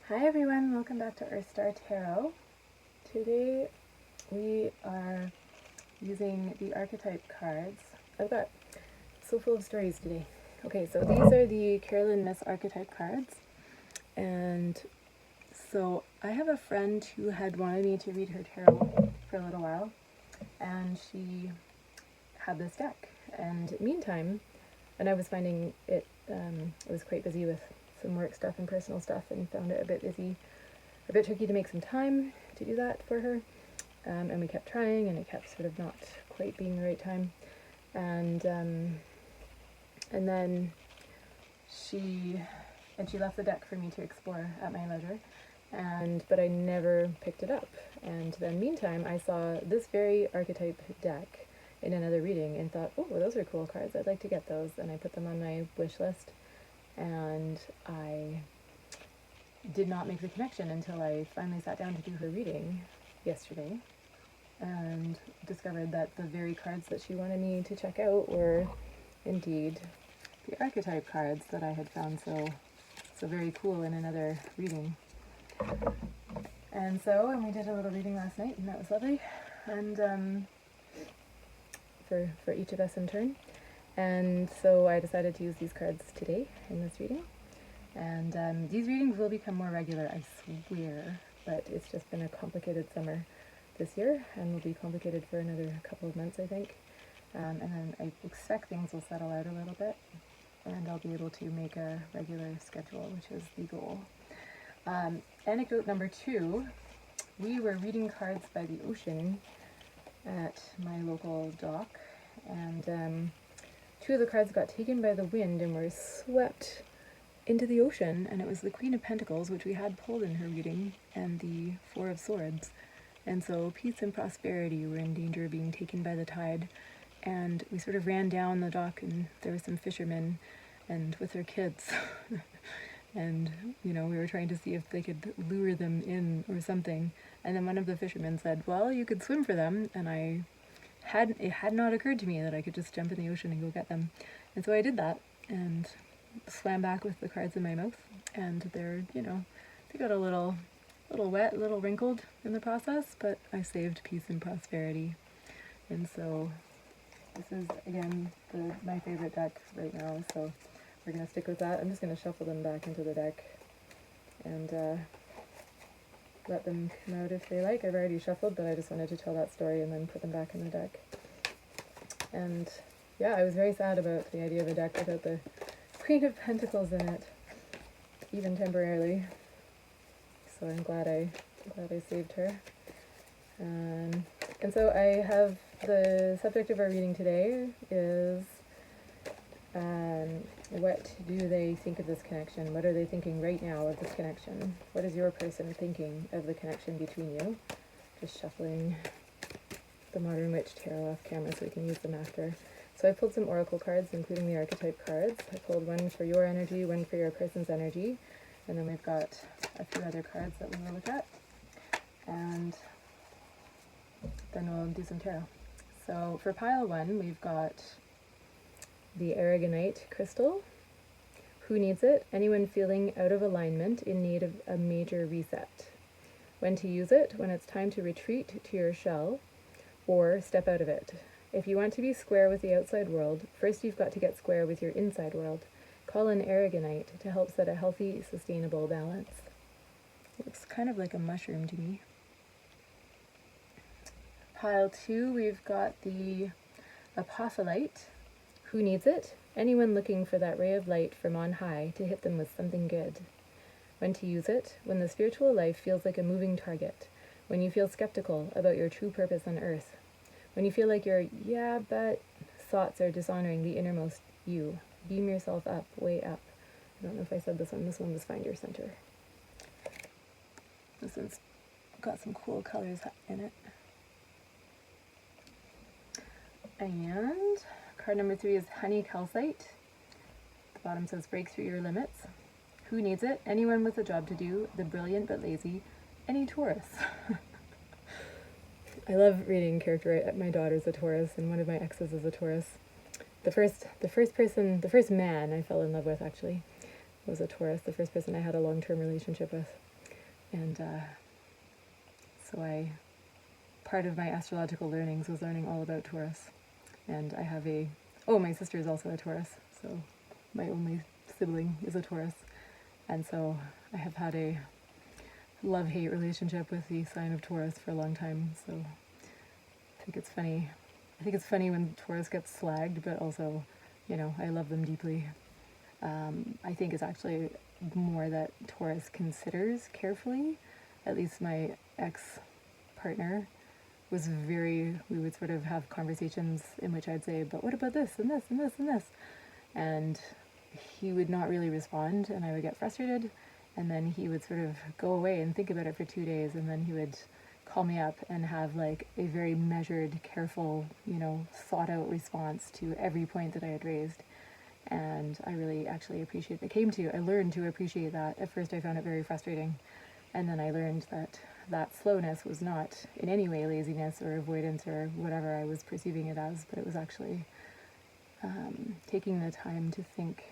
Hi everyone, welcome back to EarthStar Tarot. Today we are using the archetype cards. I've got so full of stories today. Okay, so these are the Carolyn Miss archetype cards. And so I have a friend who had wanted me to read her tarot for a little while. And she had this deck. And meantime, and I was finding it, I was quite busy with some work stuff and personal stuff and found it a bit tricky to make some time to do that for her. And we kept trying and it kept sort of not quite being the right time. And then she left the deck for me to explore at my leisure. But I never picked it up. And then meantime, I saw this very archetype deck in another reading and thought, oh, well, those are cool cards. I'd like to get those. And I put them on my wish list. And I did not make the connection until I finally sat down to do her reading yesterday and discovered that the very cards that she wanted me to check out were indeed the archetype cards that I had found so very cool in another reading. And we did a little reading last night, and that was lovely. And for each of us in turn. And so I decided to use these cards today in this reading. And these readings will become more regular, I swear. But it's just been a complicated summer this year, and will be complicated for another couple of months, I think. And then I expect things will settle out a little bit, and I'll be able to make a regular schedule, which is the goal. Anecdote number 2, we were reading cards by the ocean at my local dock, and 2 of the cards got taken by the wind and were swept into the ocean, and it was the Queen of Pentacles, which we had pulled in her reading, and the Four of Swords. And so peace and prosperity were in danger of being taken by the tide. And we sort of ran down the dock, and there were some fishermen and with their kids. And, we were trying to see if they could lure them in or something. And then one of the fishermen said, well, you could swim for them. And it had not occurred to me that I could just jump in the ocean and go get them. And so I did that and swam back with the cards in my mouth. And they're, they got a little wet, a little wrinkled in the process, but I saved peace and prosperity. And so this is, again, my favorite deck right now. So we're going to stick with that. I'm just going to shuffle them back into the deck and let them come out if they like. I've already shuffled, but I just wanted to tell that story and then put them back in the deck. And yeah, I was very sad about the idea of a deck without the Queen of Pentacles in it, even temporarily. So I'm glad I saved her. And so I have the subject of our reading today is what do they think of this connection? What are they thinking right now of this connection? What is your person thinking of the connection between you? Just shuffling the Modern Witch Tarot off camera so we can use them after. So I pulled some oracle cards, including the archetype cards. I pulled one for your energy, one for your person's energy, and then we've got a few other cards that we will look at. And then we'll do some tarot. So for pile 1, we've got the Aragonite crystal. Who needs it? Anyone feeling out of alignment, in need of a major reset. When to use it? When it's time to retreat to your shell or step out of it. If you want to be square with the outside world, first you've got to get square with your inside world. Call in Aragonite to help set a healthy, sustainable balance. Looks kind of like a mushroom to me. Pile 2, we've got the Apophyllite. Who needs it? Anyone looking for that ray of light from on high to hit them with something good. When to use it? When the spiritual life feels like a moving target. When you feel skeptical about your true purpose on earth. When you feel like your yeah, but thoughts are dishonoring the innermost you. Beam yourself up, way up. I don't know if I said this one. This one was Find Your Center. This one's got some cool colors in it. And card number 3 is Honey Calcite. The bottom says break through your limits. Who needs it? Anyone with a job to do, the brilliant but lazy, any Taurus. I love reading character. My daughter's a Taurus, and one of my exes is a Taurus. The first man I fell in love with actually was a Taurus. The first person I had a long-term relationship with. And so part of my astrological learnings was learning all about Taurus. And I have my sister is also a Taurus, so my only sibling is a Taurus. And so I have had a love-hate relationship with the sign of Taurus for a long time. So I think it's funny. I think it's funny when Taurus gets slagged, but also, I love them deeply. I think it's actually more that Taurus considers carefully. At least my ex-partner was we would sort of have conversations in which I'd say, but what about this and this and this and this? And he would not really respond, and I would get frustrated, and then he would sort of go away and think about it for 2 days, and then he would call me up and have like a very measured, careful, thought out response to every point that I had raised. And I really actually I learned to appreciate that. At first I found it very frustrating, and then I learned that slowness was not in any way laziness or avoidance or whatever I was perceiving it as, but it was actually taking the time to think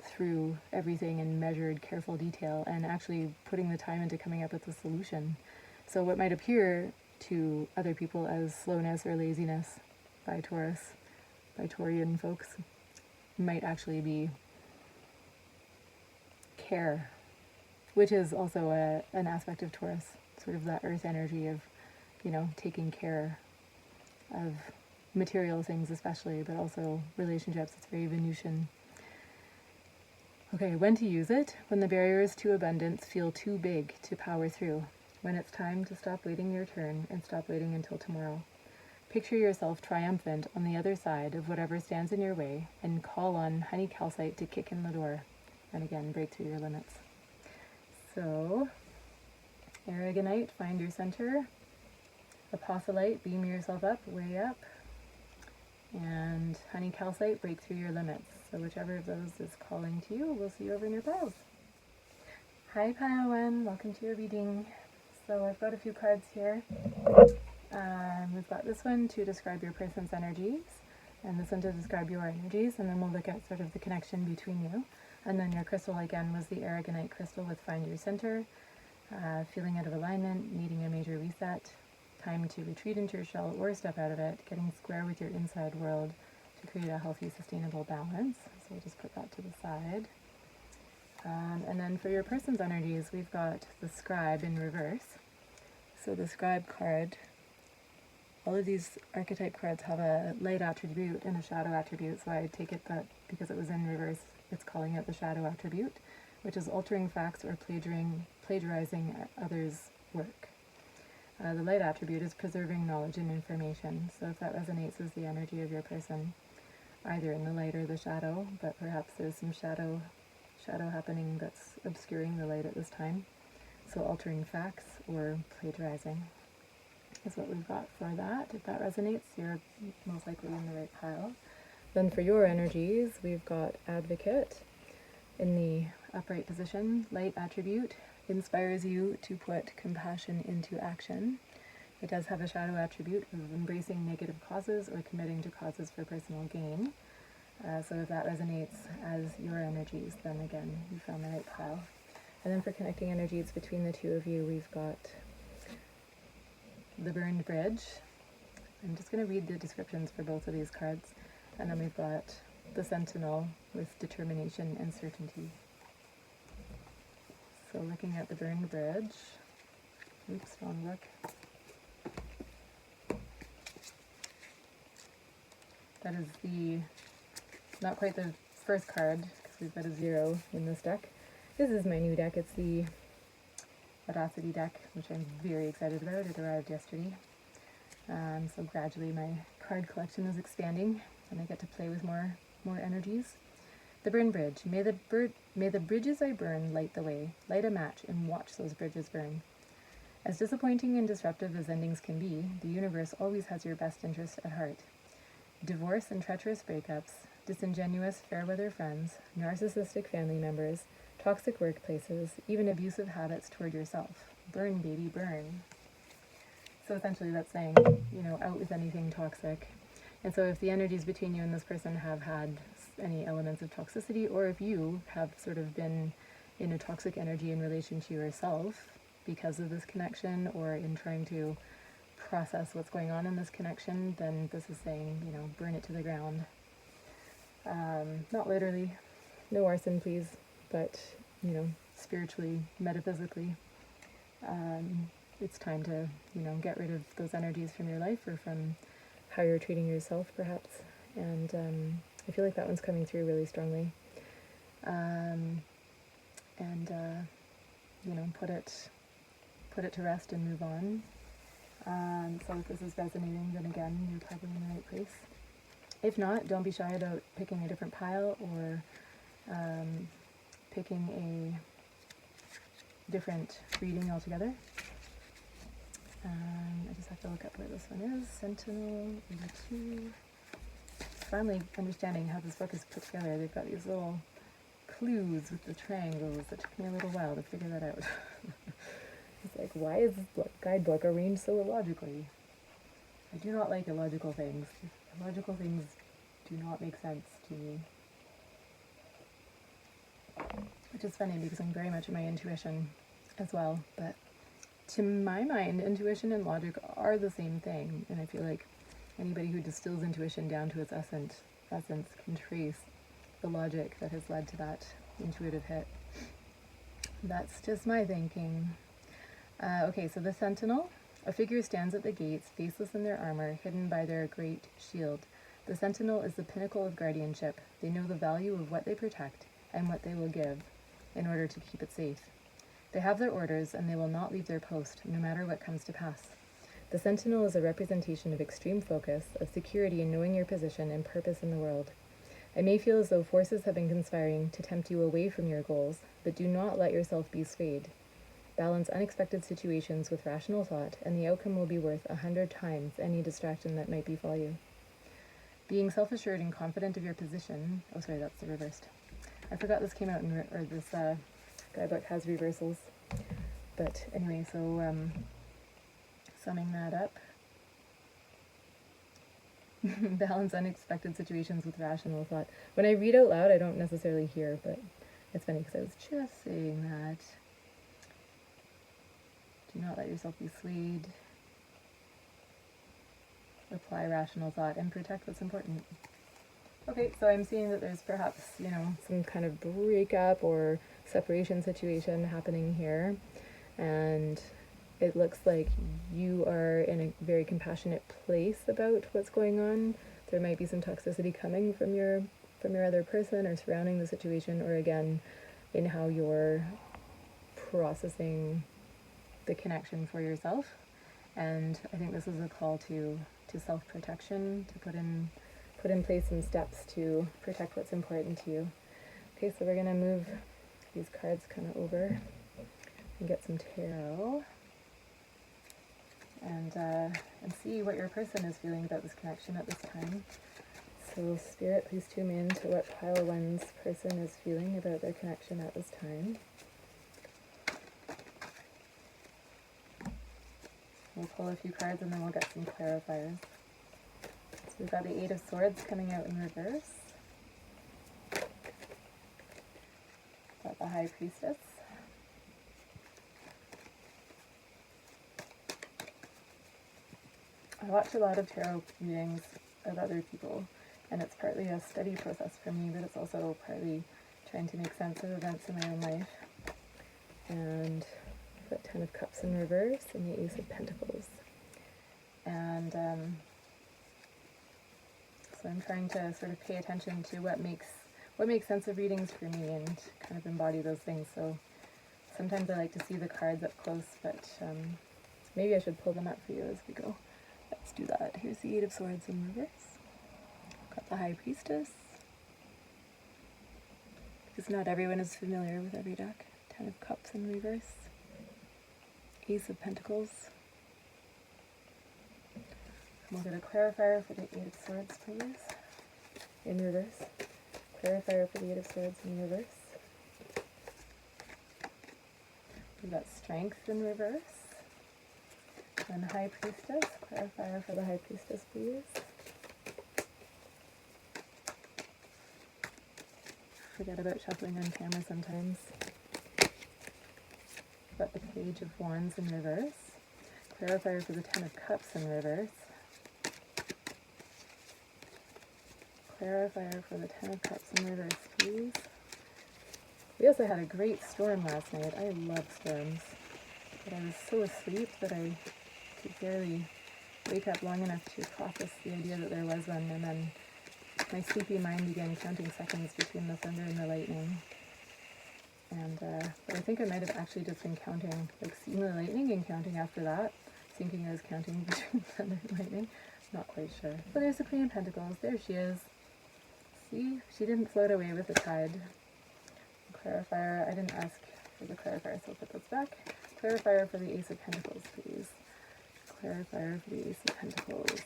through everything in measured, careful detail, and actually putting the time into coming up with a solution. So what might appear to other people as slowness or laziness by Taurian folks, might actually be care, which is also an aspect of Taurus, sort of that earth energy of, taking care of material things especially, but also relationships. It's very Venusian. Okay, when to use it? When the barriers to abundance feel too big to power through. When it's time to stop waiting your turn and stop waiting until tomorrow. Picture yourself triumphant on the other side of whatever stands in your way and call on honey calcite to kick in the door. And again, break through your limits. So, aragonite, find your center. Apostolite, beam yourself up, way up. And honey calcite, break through your limits. So whichever of those is calling to you, we'll see you over in your piles. Hi Pile 1, welcome to your reading. So I've got a few cards here. We've got this one to describe your person's energies, and this one to describe your energies, and then we'll look at sort of the connection between you. And then your crystal again was the aragonite crystal with find your center, feeling out of alignment, needing a major reset, time to retreat into your shell or step out of it, getting square with your inside world to create a healthy, sustainable balance. So we'll just put that to the side. And then for your person's energies, we've got the scribe in reverse. So the scribe card, all of these archetype cards have a light attribute and a shadow attribute, so I take it that because it was in reverse, it's calling out the shadow attribute, which is altering facts or plagiarizing others' work. The light attribute is preserving knowledge and information, so if that resonates as the energy of your person, either in the light or the shadow, but perhaps there's some shadow happening that's obscuring the light at this time. So altering facts or plagiarizing is what we've got for that. If that resonates, you're most likely in the right pile. Then for your energies, we've got advocate in the upright position. Light attribute inspires you to put compassion into action. It does have a shadow attribute of embracing negative causes or committing to causes for personal gain. So if that resonates as your energies, then again, you found the right pile. And then for connecting energies between the two of you, we've got the burned bridge. I'm just going to read the descriptions for both of these cards. And then we've got the sentinel with determination and certainty. So looking at the burned bridge, oops, wrong book. That is not quite the first card, because we've got a 0 in this deck. This is my new deck. It's the Audacity deck, which I'm very excited about. It arrived yesterday. So gradually my card collection is expanding, and I get to play with more energies. The burn bridge. May the bridges I burn light the way. Light a match and watch those bridges burn. As disappointing and disruptive as endings can be, the universe always has your best interest at heart. Divorce and treacherous breakups, disingenuous fair-weather friends, narcissistic family members, toxic workplaces, even abusive habits toward yourself. Burn, baby, burn. So essentially that's saying, out with anything toxic. And so if the energies between you and this person have had any elements of toxicity, or if you have sort of been in a toxic energy in relation to yourself because of this connection, or in trying to process what's going on in this connection, then this is saying, you know, burn it to the ground. Not literally, no arson please, but, you know, spiritually, metaphysically, it's time to, you know, get rid of those energies from your life, or from how you're treating yourself perhaps. And I feel like that one's coming through really strongly. You know, put it to rest and move on. So if this is resonating, then again, you're probably in the right place. If not, don't be shy about picking a different pile, or picking a different reading altogether. I just have to look up where this one is. Sentinel 82. Finally understanding how this book is put together. They've got these little clues with the triangles. It took me a little while to figure that out. It's like, why is this guidebook arranged so illogically? I do not like illogical things. Illogical things do not make sense to me. Which is funny because I'm very much in my intuition as well. But to my mind, intuition and logic are the same thing. And I feel like anybody who distills intuition down to its essence can trace the logic that has led to that intuitive hit. That's just my thinking. Okay, so the Sentinel. A figure stands at the gates, faceless in their armor, hidden by their great shield. The Sentinel is the pinnacle of guardianship. They know the value of what they protect and what they will give in order to keep it safe. They have their orders, and they will not leave their post, no matter what comes to pass. The Sentinel is a representation of extreme focus, of security in knowing your position and purpose in the world. It may feel as though forces have been conspiring to tempt you away from your goals, but do not let yourself be swayed. Balance unexpected situations with rational thought, and the outcome will be worth 100 times any distraction that might befall you. Being self-assured and confident of your position... Oh, sorry, that's the reversed. I forgot this came out in... or this guidebook has reversals. But anyway, so summing that up. Balance unexpected situations with rational thought. When I read out loud, I don't necessarily hear, but it's funny because I was just saying that. Do not let yourself be swayed. Apply rational thought and protect what's important. Okay, so I'm seeing that there's perhaps, you know, some kind of breakup or separation situation happening here. And it looks like you are in a very compassionate place about what's going on. There might be some toxicity coming from your other person or surrounding the situation, or again, in how you're processing the connection for yourself. And I think this is a call to self-protection, to put in place some steps to protect what's important to you. Okay, so we're gonna move these cards kind of over and get some tarot, and see what your person is feeling about this connection at this time. So Spirit, please tune in to what pile one's person is feeling about their connection at this time. We'll pull a few cards and then we'll get some clarifiers. So we've got the Eight of Swords coming out in reverse. Got the High Priestess. I watch a lot of tarot readings of other people, and it's partly a study process for me, but it's also partly trying to make sense of events in my own life. And the Ten of Cups in reverse and the Ace of Pentacles. And so I'm trying to sort of pay attention to what makes sense of readings for me and kind of embody those things. So sometimes I like to see the cards up close, but maybe I should pull them up for you as we go. Let's do that. Here's the Eight of Swords in reverse. Got the High Priestess, because not everyone is familiar with every deck. Ten of Cups in reverse. Ace of Pentacles. And we'll get a clarifier for the Eight of Swords, please. In reverse. Clarifier for the Eight of Swords in reverse. We've got Strength in reverse. And High Priestess. Clarifier for the High Priestess, please. Forget about shuffling on camera sometimes. Page of Wands in reverse. Clarifier for the Ten of Cups in reverse. Clarifier for the Ten of Cups in reverse, please. We also had a great storm last night. I love storms. But I was so asleep that I could barely wake up long enough to process the idea that there was one, and then my sleepy mind began counting seconds between the thunder and the lightning. And but I think I might have actually just been counting, like seeing the lightning and counting after that, thinking I was counting between thunder and lightning. Not quite sure. But there's the Queen of Pentacles. There she is. See, she didn't float away with the tide. Clarifier, I didn't ask for the clarifier, so I'll put those back. Clarifier for the Ace of Pentacles, please. Clarifier for the Ace of Pentacles.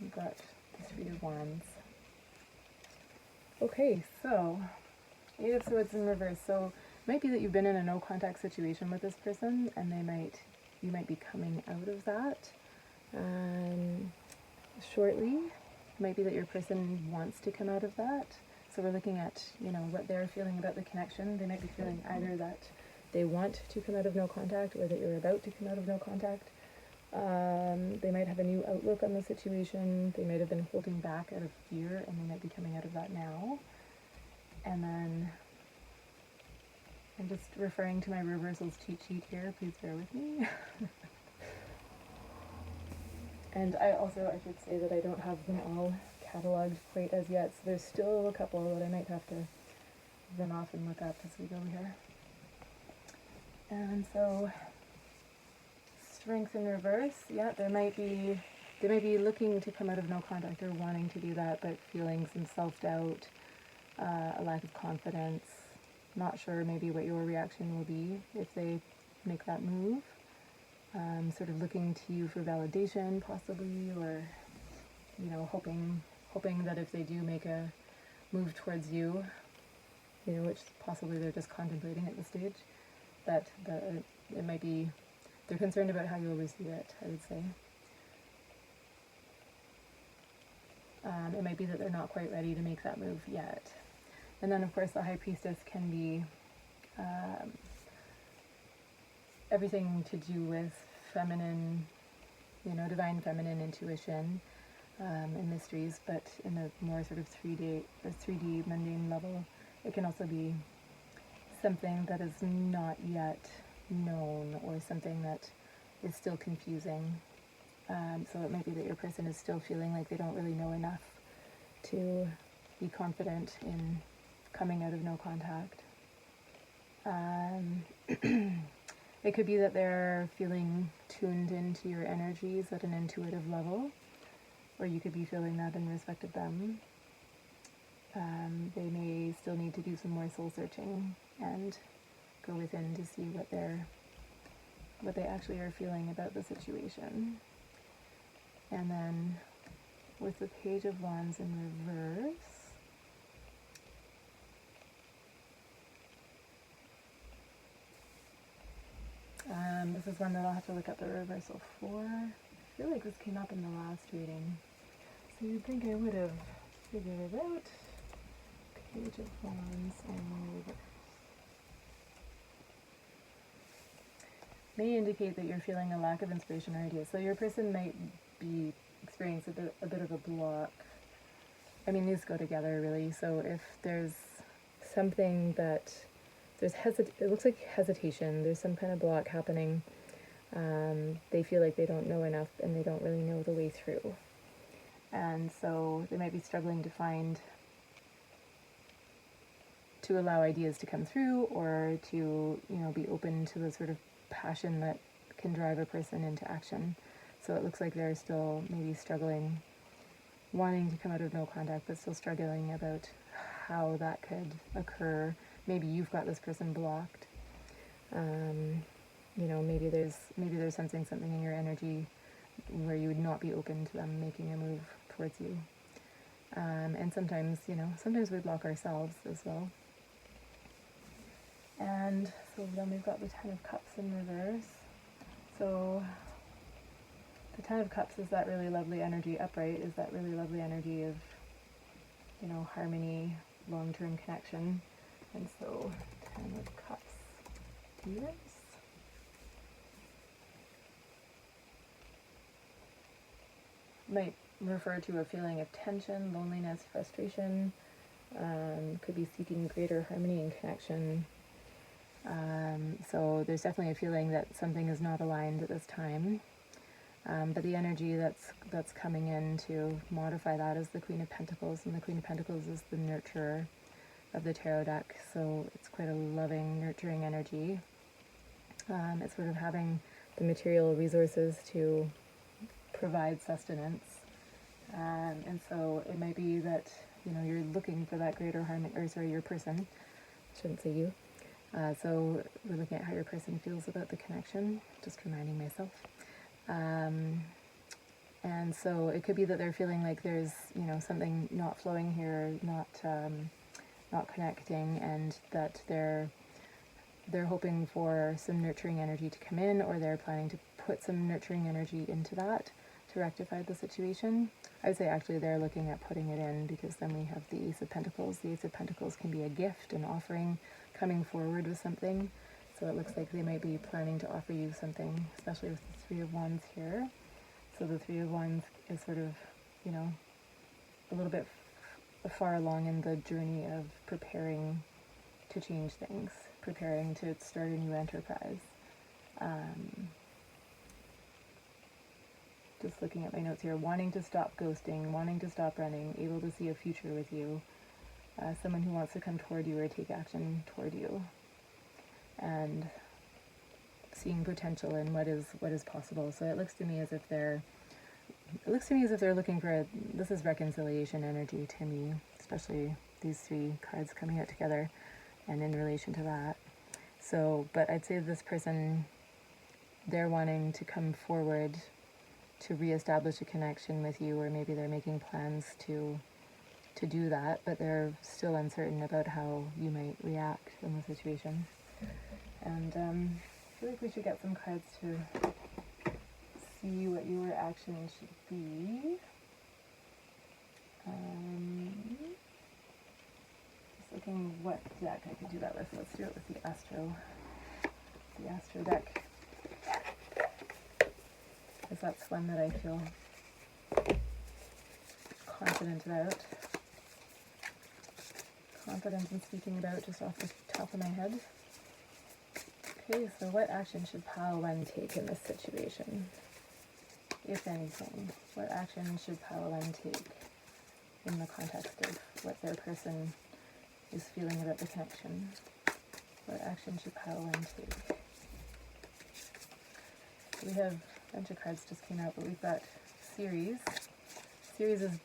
We've got the Three of Wands. Okay, so Eight of Swords in reverse. So it might be that you've been in a no contact situation with this person, and you might be coming out of that shortly. It might be that your person wants to come out of that. So we're looking at, what they're feeling about the connection. They might be feeling either that they want to come out of no contact, or that you're about to come out of no contact. They might have a new outlook on the situation. They might have been holding back out of fear, and they might be coming out of that now. And then I'm just referring to my reversals cheat sheet here. Please bear with me. And I should say that I don't have them all cataloged quite as yet, so there's still a couple that I might have to run off and look up as we go here. And so, Strength in reverse, yeah, they might be looking to come out of no contact or wanting to do that, but feeling some self-doubt, a lack of confidence, not sure maybe what your reaction will be if they make that move. Sort of looking to you for validation, possibly, or hoping that if they do make a move towards you, which possibly they're just contemplating at this stage, that it might be they're concerned about how you'll receive it. I would say it might be that they're not quite ready to make that move yet. And then, of course, the High Priestess can be everything to do with feminine, divine feminine intuition and mysteries, but in a more sort of 3D mundane level. It can also be something that is not yet known, or something that is still confusing. So it might be that your person is still feeling like they don't really know enough to be confident in coming out of no contact. It could be that they're feeling tuned into your energies at an intuitive level, or you could be feeling that in respect of them. They may still need to do some more soul searching and go within to see what they actually are feeling about the situation. And then with the Page of Wands in reverse, this is one that I'll have to look up the reversal for. I feel like this came up in the last reading, so you'd think I would have figured it out. Page of Wands in reverse may indicate that you're feeling a lack of inspiration or ideas. So your person might be experiencing a bit of a block. I mean, these go together really. So if there's something that it looks like hesitation, there's some kind of block happening. They feel like they don't know enough and they don't really know the way through. And so they might be struggling to allow ideas to come through, or to, be open to the sort of passion that can drive a person into action. So it looks like they're still maybe struggling, wanting to come out of no contact, but still struggling about how that could occur. Maybe you've got this person blocked. Maybe there's something in your energy where you would not be open to them making a move towards you. And sometimes we block ourselves as well. And so then we've got the Ten of Cups in reverse. So the Ten of Cups is that really lovely energy. Upright is that really lovely energy of, harmony, long-term connection. And so Ten of Cups. Yes. Might refer to a feeling of tension, loneliness, frustration. Could be seeking greater harmony and connection. So there's definitely a feeling that something is not aligned at this time. But the energy that's coming in to modify that is the Queen of Pentacles, and the Queen of Pentacles is the nurturer of the tarot deck, so it's quite a loving, nurturing energy. It's sort of having the material resources to provide sustenance, and so it might be that, you know, you're looking for that greater harmony, or sorry, your person, I shouldn't say you. So we're looking at how your person feels about the connection, just reminding myself. And so it could be that they're feeling like there's, you know, something not flowing here, not connecting, and that they're hoping for some nurturing energy to come in, or they're planning to put some nurturing energy into that to rectify the situation. I would say actually they're looking at putting it in, because then we have the Ace of Pentacles. The Ace of Pentacles can be a gift, an offering, coming forward with something. So it looks like they might be planning to offer you something, especially with the Three of Wands here. So the Three of Wands is sort of, you know, a little bit far along in the journey of preparing to change things, preparing to start a new enterprise. Just looking at my notes here, wanting to stop ghosting, wanting to stop running, able to see a future with you, someone who wants to come toward you or take action toward you, and seeing potential in what is possible. So it looks to me as if they're looking for this is reconciliation energy to me, especially these three cards coming out together and in relation to that. So, but I'd say this person, they're wanting to come forward to reestablish a connection with you, or maybe they're making plans to do that, but they're still uncertain about how you might react in the situation. And I feel like we should get some cards to see what your action should be. Just looking what deck I could do that with. Let's do it with the Astro deck. Because that's one that I feel confident about. Confident in speaking about just off the top of my head. Okay, so what action should Pile 1 take in this situation? If anything, what action should Pile 1 take in the context of what their person is feeling about the connection? What action should Pile 1 take? So we have a bunch of cards just came out, but we've got Ceres. Ceres is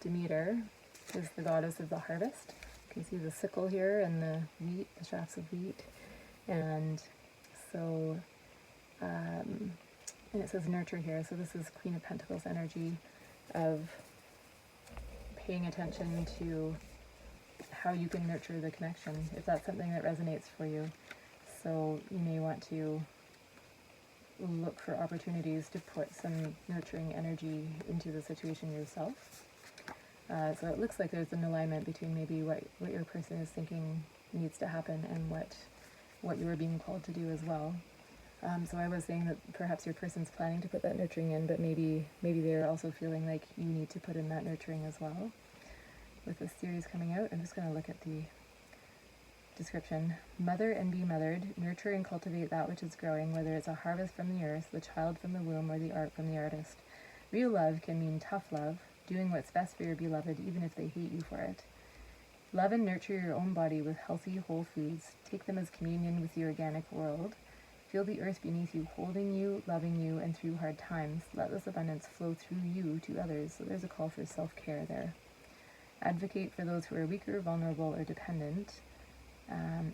Demeter, is the goddess of the harvest. You can see the sickle here and the wheat, the shafts of wheat. And so, and it says nurture here, so this is Queen of Pentacles energy of paying attention to how you can nurture the connection, if that's something that resonates for you. So you may want to look for opportunities to put some nurturing energy into the situation yourself. So it looks like there's an alignment between maybe what your person is thinking needs to happen and what you are being called to do as well. So I was saying that perhaps your person's planning to put that nurturing in, but maybe they're also feeling like you need to put in that nurturing as well. With this series coming out, I'm just going to look at the description. Mother and be mothered, nurture and cultivate that which is growing, whether it's a harvest from the earth, the child from the womb, or the art from the artist. Real love can mean tough love, doing what's best for your beloved, even if they hate you for it. Love and nurture your own body with healthy, whole foods. Take them as communion with the organic world. Feel the earth beneath you, holding you, loving you, and through hard times. Let this abundance flow through you to others. So there's a call for self-care there. Advocate for those who are weaker, vulnerable, or dependent.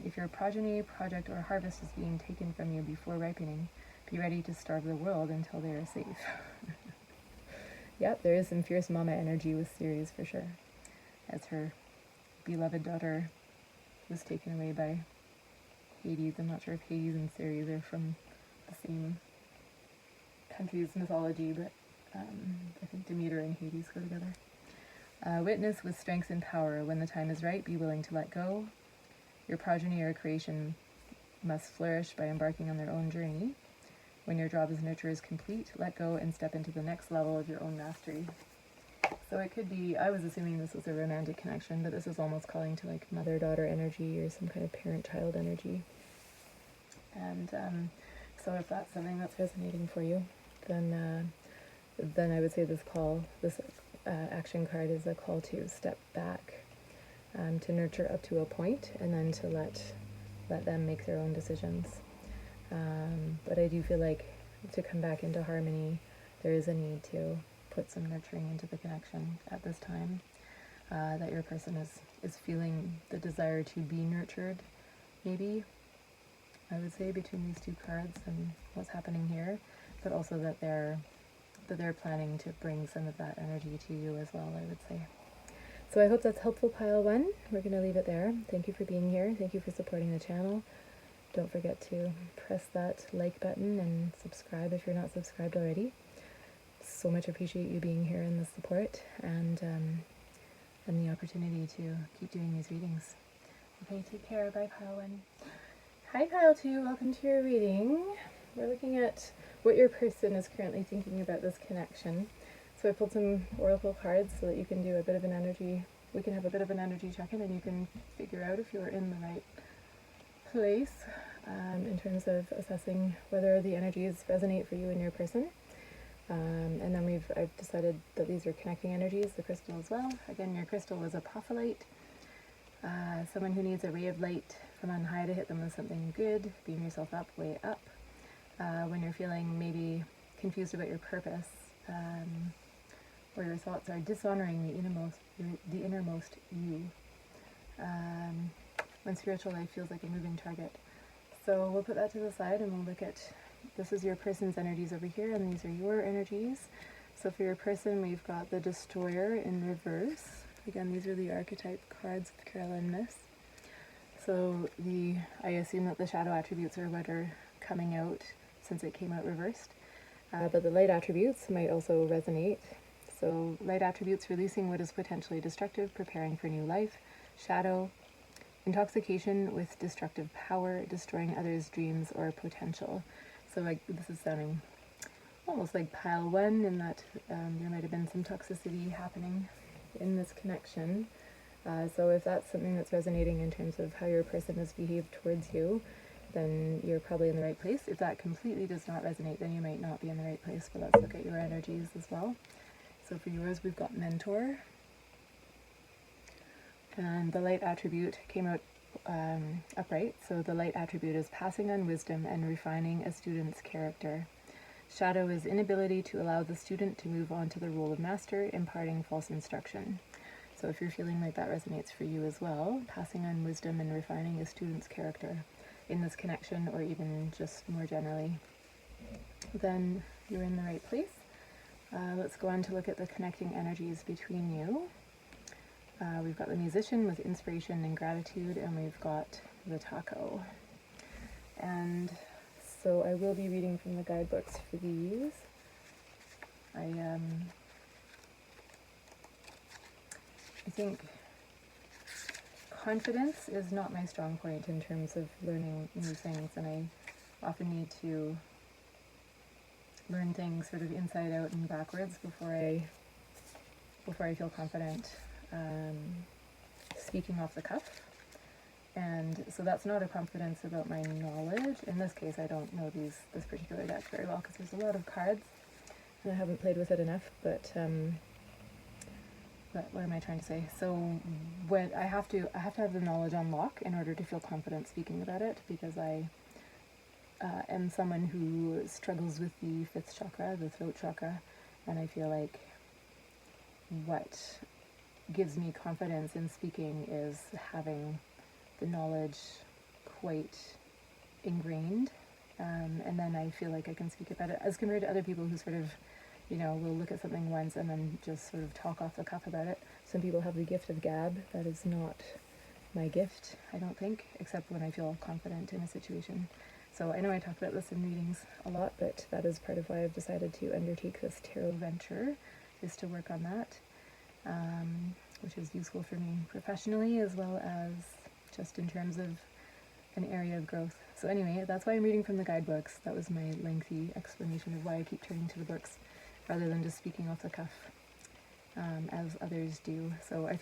If your progeny, project, or harvest is being taken from you before ripening, be ready to starve the world until they are safe. Yep, there is some fierce mama energy with Ceres for sure, as her beloved daughter was taken away by Hades. I'm not sure if Hades and Ceres are from the same country's mythology, but I think Demeter and Hades go together. Witness with strength and power. When the time is right, be willing to let go. Your progeny or creation must flourish by embarking on their own journey. When your job as nurturer is complete, let go and step into the next level of your own mastery. So it could be, I was assuming this was a romantic connection, but this is almost calling to like mother-daughter energy or some kind of parent-child energy. And so if that's something that's resonating for you, then I would say this action card is a call to step back, to nurture up to a point, and then to let them make their own decisions. But I do feel like to come back into harmony, there is a need to put some nurturing into the connection at this time, that your person is feeling the desire to be nurtured, maybe, I would say, between these two cards and what's happening here, but also that they're planning to bring some of that energy to you as well, I would say. So I hope that's helpful, pile one. We're going to leave it there. Thank you for being here. Thank you for supporting the channel. Don't forget to press that like button and subscribe if you're not subscribed already. So much appreciate you being here and the support and the opportunity to keep doing these readings. Okay, take care. Bye, pile one. Hi, pile two. Welcome to your reading. We're looking at what your person is currently thinking about this connection. So I pulled some oracle cards so that you can do a bit of an energy, we can have a bit of an energy check-in and you can figure out if you're in the right place in terms of assessing whether the energies resonate for you and your person. And then I've decided that these are connecting energies, the crystal as well. Again, your crystal is a apophyllite, someone who needs a ray of light from on high to hit them with something good, beam yourself up, way up. When you're feeling maybe confused about your purpose, or your thoughts are dishonoring the innermost you. When spiritual life feels like a moving target. So we'll put that to the side and we'll look at, this is your person's energies over here and these are your energies. So for your person, we've got the Destroyer in reverse. Again, these are the archetype cards of Carolyn Miss. So I assume that the shadow attributes are what are coming out since it came out reversed. But the light attributes might also resonate. So light attributes, releasing what is potentially destructive, preparing for new life. Shadow, intoxication with destructive power, destroying others' dreams or potential. So this is sounding almost like pile one in that there might have been some toxicity happening in this connection. So if that's something that's resonating in terms of how your person has behaved towards you, then you're probably in the right place. If that completely does not resonate, then you might not be in the right place, but let's look at your energies as well. So for yours, we've got Mentor. And the light attribute came out upright. So the light attribute is passing on wisdom and refining a student's character. Shadow is inability to allow the student to move on to the role of master, imparting false instruction. So if you're feeling like that resonates for you as well, passing on wisdom and refining a student's character in this connection, or even just more generally, then you're in the right place. Let's go on to look at the connecting energies between you. We've got the Musician with inspiration and gratitude, and we've got the Taco. And so I will be reading from the guidebooks for these. I think confidence is not my strong point in terms of learning new things, and I often need to learn things sort of inside out and backwards before I feel confident speaking off the cuff. And so that's not a confidence about my knowledge. In this case, I don't know this particular deck very well because there's a lot of cards and I haven't played with it enough, but what am I trying to say? So when I have to have the knowledge on lock in order to feel confident speaking about it, because I am someone who struggles with the fifth chakra, the throat chakra, and I feel like what gives me confidence in speaking is having the knowledge quite ingrained, and then I feel like I can speak about it as compared to other people who sort of, will look at something once and then just sort of talk off the cuff about it. Some people have the gift of gab. That is not my gift, I don't think, except when I feel confident in a situation. So I know I talk about this in readings a lot, but that is part of why I've decided to undertake this tarot venture, is to work on that, which is useful for me professionally as well as just in terms of an area of growth. So anyway, that's why I'm reading from the guidebooks. That was my lengthy explanation of why I keep turning to the books rather than just speaking off the cuff, as others do. So I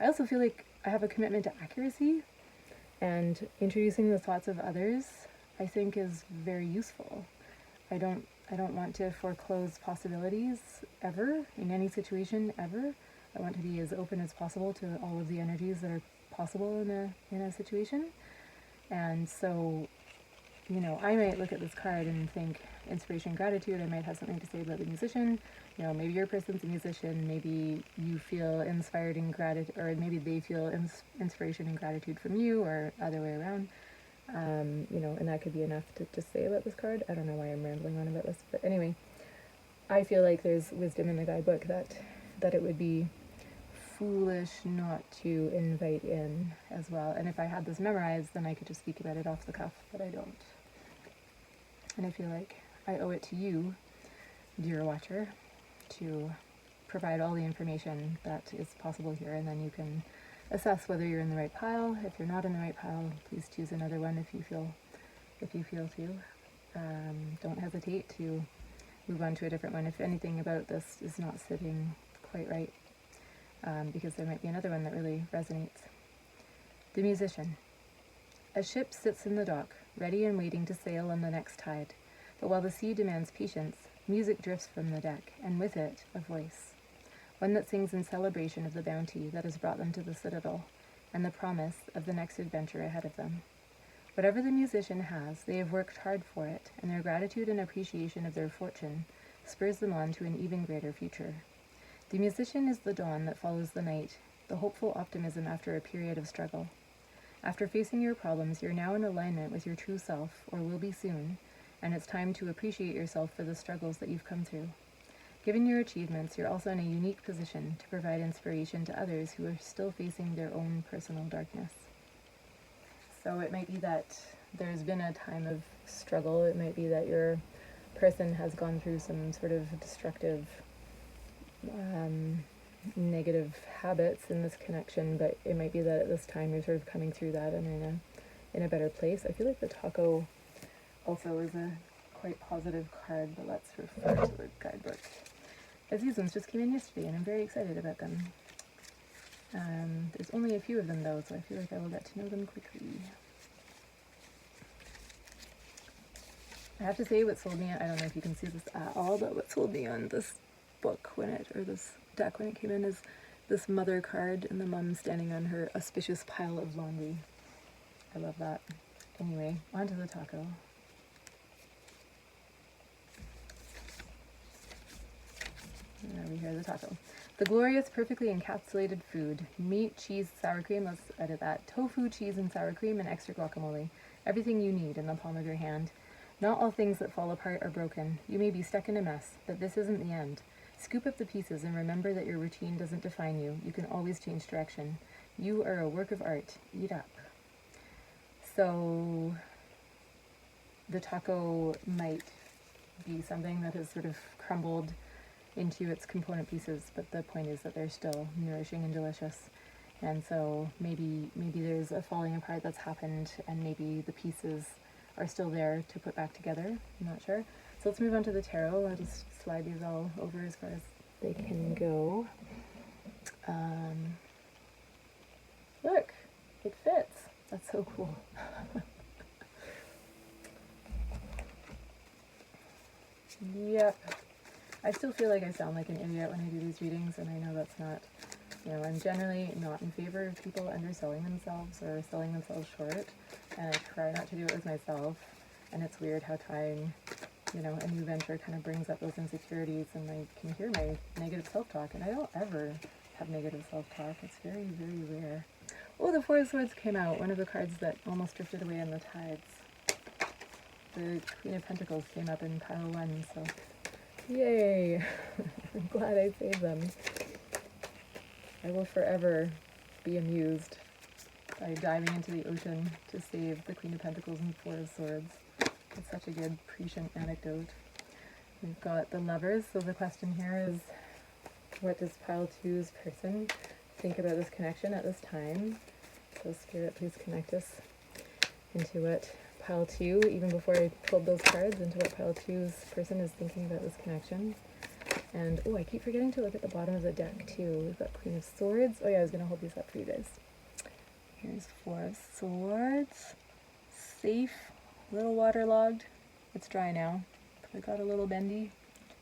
also feel like I have a commitment to accuracy, and introducing the thoughts of others, I think, is very useful. I don't want to foreclose possibilities ever, in any situation ever. I want to be as open as possible to all of the energies that are possible in a situation. And so, I might look at this card and think inspiration, gratitude. I might have something to say about the musician. Maybe your person's a musician. Maybe you feel inspired and gratitude, or maybe they feel inspiration and gratitude from you, or other way around. And that could be enough to just say about this card. I don't know why I'm rambling on about this, but anyway, I feel like there's wisdom in the guidebook that it would be foolish not to invite in as well. And if I had this memorized, then I could just speak about it off the cuff, but I don't. And I feel like I owe it to you, dear watcher, to provide all the information that is possible here, and then you can assess whether you're in the right pile. If you're not in the right pile, please choose another one if you feel to. Don't hesitate to move on to a different one if anything about this is not sitting quite right, because there might be another one that really resonates. The musician. A ship sits in the dock, ready and waiting to sail on the next tide. But while the sea demands patience, music drifts from the deck, and with it, a voice. One that sings in celebration of the bounty that has brought them to the citadel, and the promise of the next adventure ahead of them. Whatever the musician has, they have worked hard for it, and their gratitude and appreciation of their fortune spurs them on to an even greater future. The musician is the dawn that follows the night, the hopeful optimism after a period of struggle. After facing your problems, you're now in alignment with your true self, or will be soon, and it's time to appreciate yourself for the struggles that you've come through. Given your achievements, you're also in a unique position to provide inspiration to others who are still facing their own personal darkness. So it might be that there's been a time of struggle. It might be that your person has gone through some sort of destructive, negative habits in this connection, but it might be that at this time you're sort of coming through that and in a better place. I feel like the taco also is a quite positive card, but let's refer to the guidebook. As these ones just came in yesterday, and I'm very excited about them. There's only a few of them though, so I feel like I will get to know them quickly. I have to say what sold me, I don't know if you can see this at all, but what sold me on this book this deck when it came in is this mother card and the mum standing on her auspicious pile of laundry. I love that. Anyway, on to the taco. There we hear the taco. The glorious, perfectly encapsulated food. Meat, cheese, sour cream, let's edit that. Tofu, cheese, and sour cream, and extra guacamole. Everything you need in the palm of your hand. Not all things that fall apart are broken. You may be stuck in a mess, but this isn't the end. Scoop up the pieces and remember that your routine doesn't define you. You can always change direction. You are a work of art. Eat up. So the taco might be something that has sort of crumbled into its component pieces, but the point is that they're still nourishing and delicious. And so maybe there's a falling apart that's happened, and maybe the pieces are still there to put back together. I'm not sure. So let's move on to the tarot. I'll just slide these all over as far as they can go. Look, it fits. That's so cool. Yep. I still feel like I sound like an idiot when I do these readings, and I know that's not, I'm generally not in favor of people underselling themselves or selling themselves short, and I try not to do it with myself, and it's weird how trying, a new venture kind of brings up those insecurities, and I can hear my negative self-talk, and I don't ever have negative self-talk. It's very, very rare. Oh, the Four of Swords came out, one of the cards that almost drifted away in the tides. The Queen of Pentacles came up in pile 1, so yay! I'm glad I saved them. I will forever be amused by diving into the ocean to save the Queen of Pentacles and Four of Swords. It's such a good prescient anecdote. We've got the Lovers, so the question here is, what does pile 2's person think about this connection at this time? So Spirit, please connect us into what pile 2, even before I pulled those cards, into what pile 2's person is thinking about this connection. And, oh, I keep forgetting to look at the bottom of the deck, too. We've got Queen of Swords. Oh, yeah, I was going to hold these up for you guys. Here's Four of Swords. Safe. A little waterlogged. It's dry now. But it got a little bendy,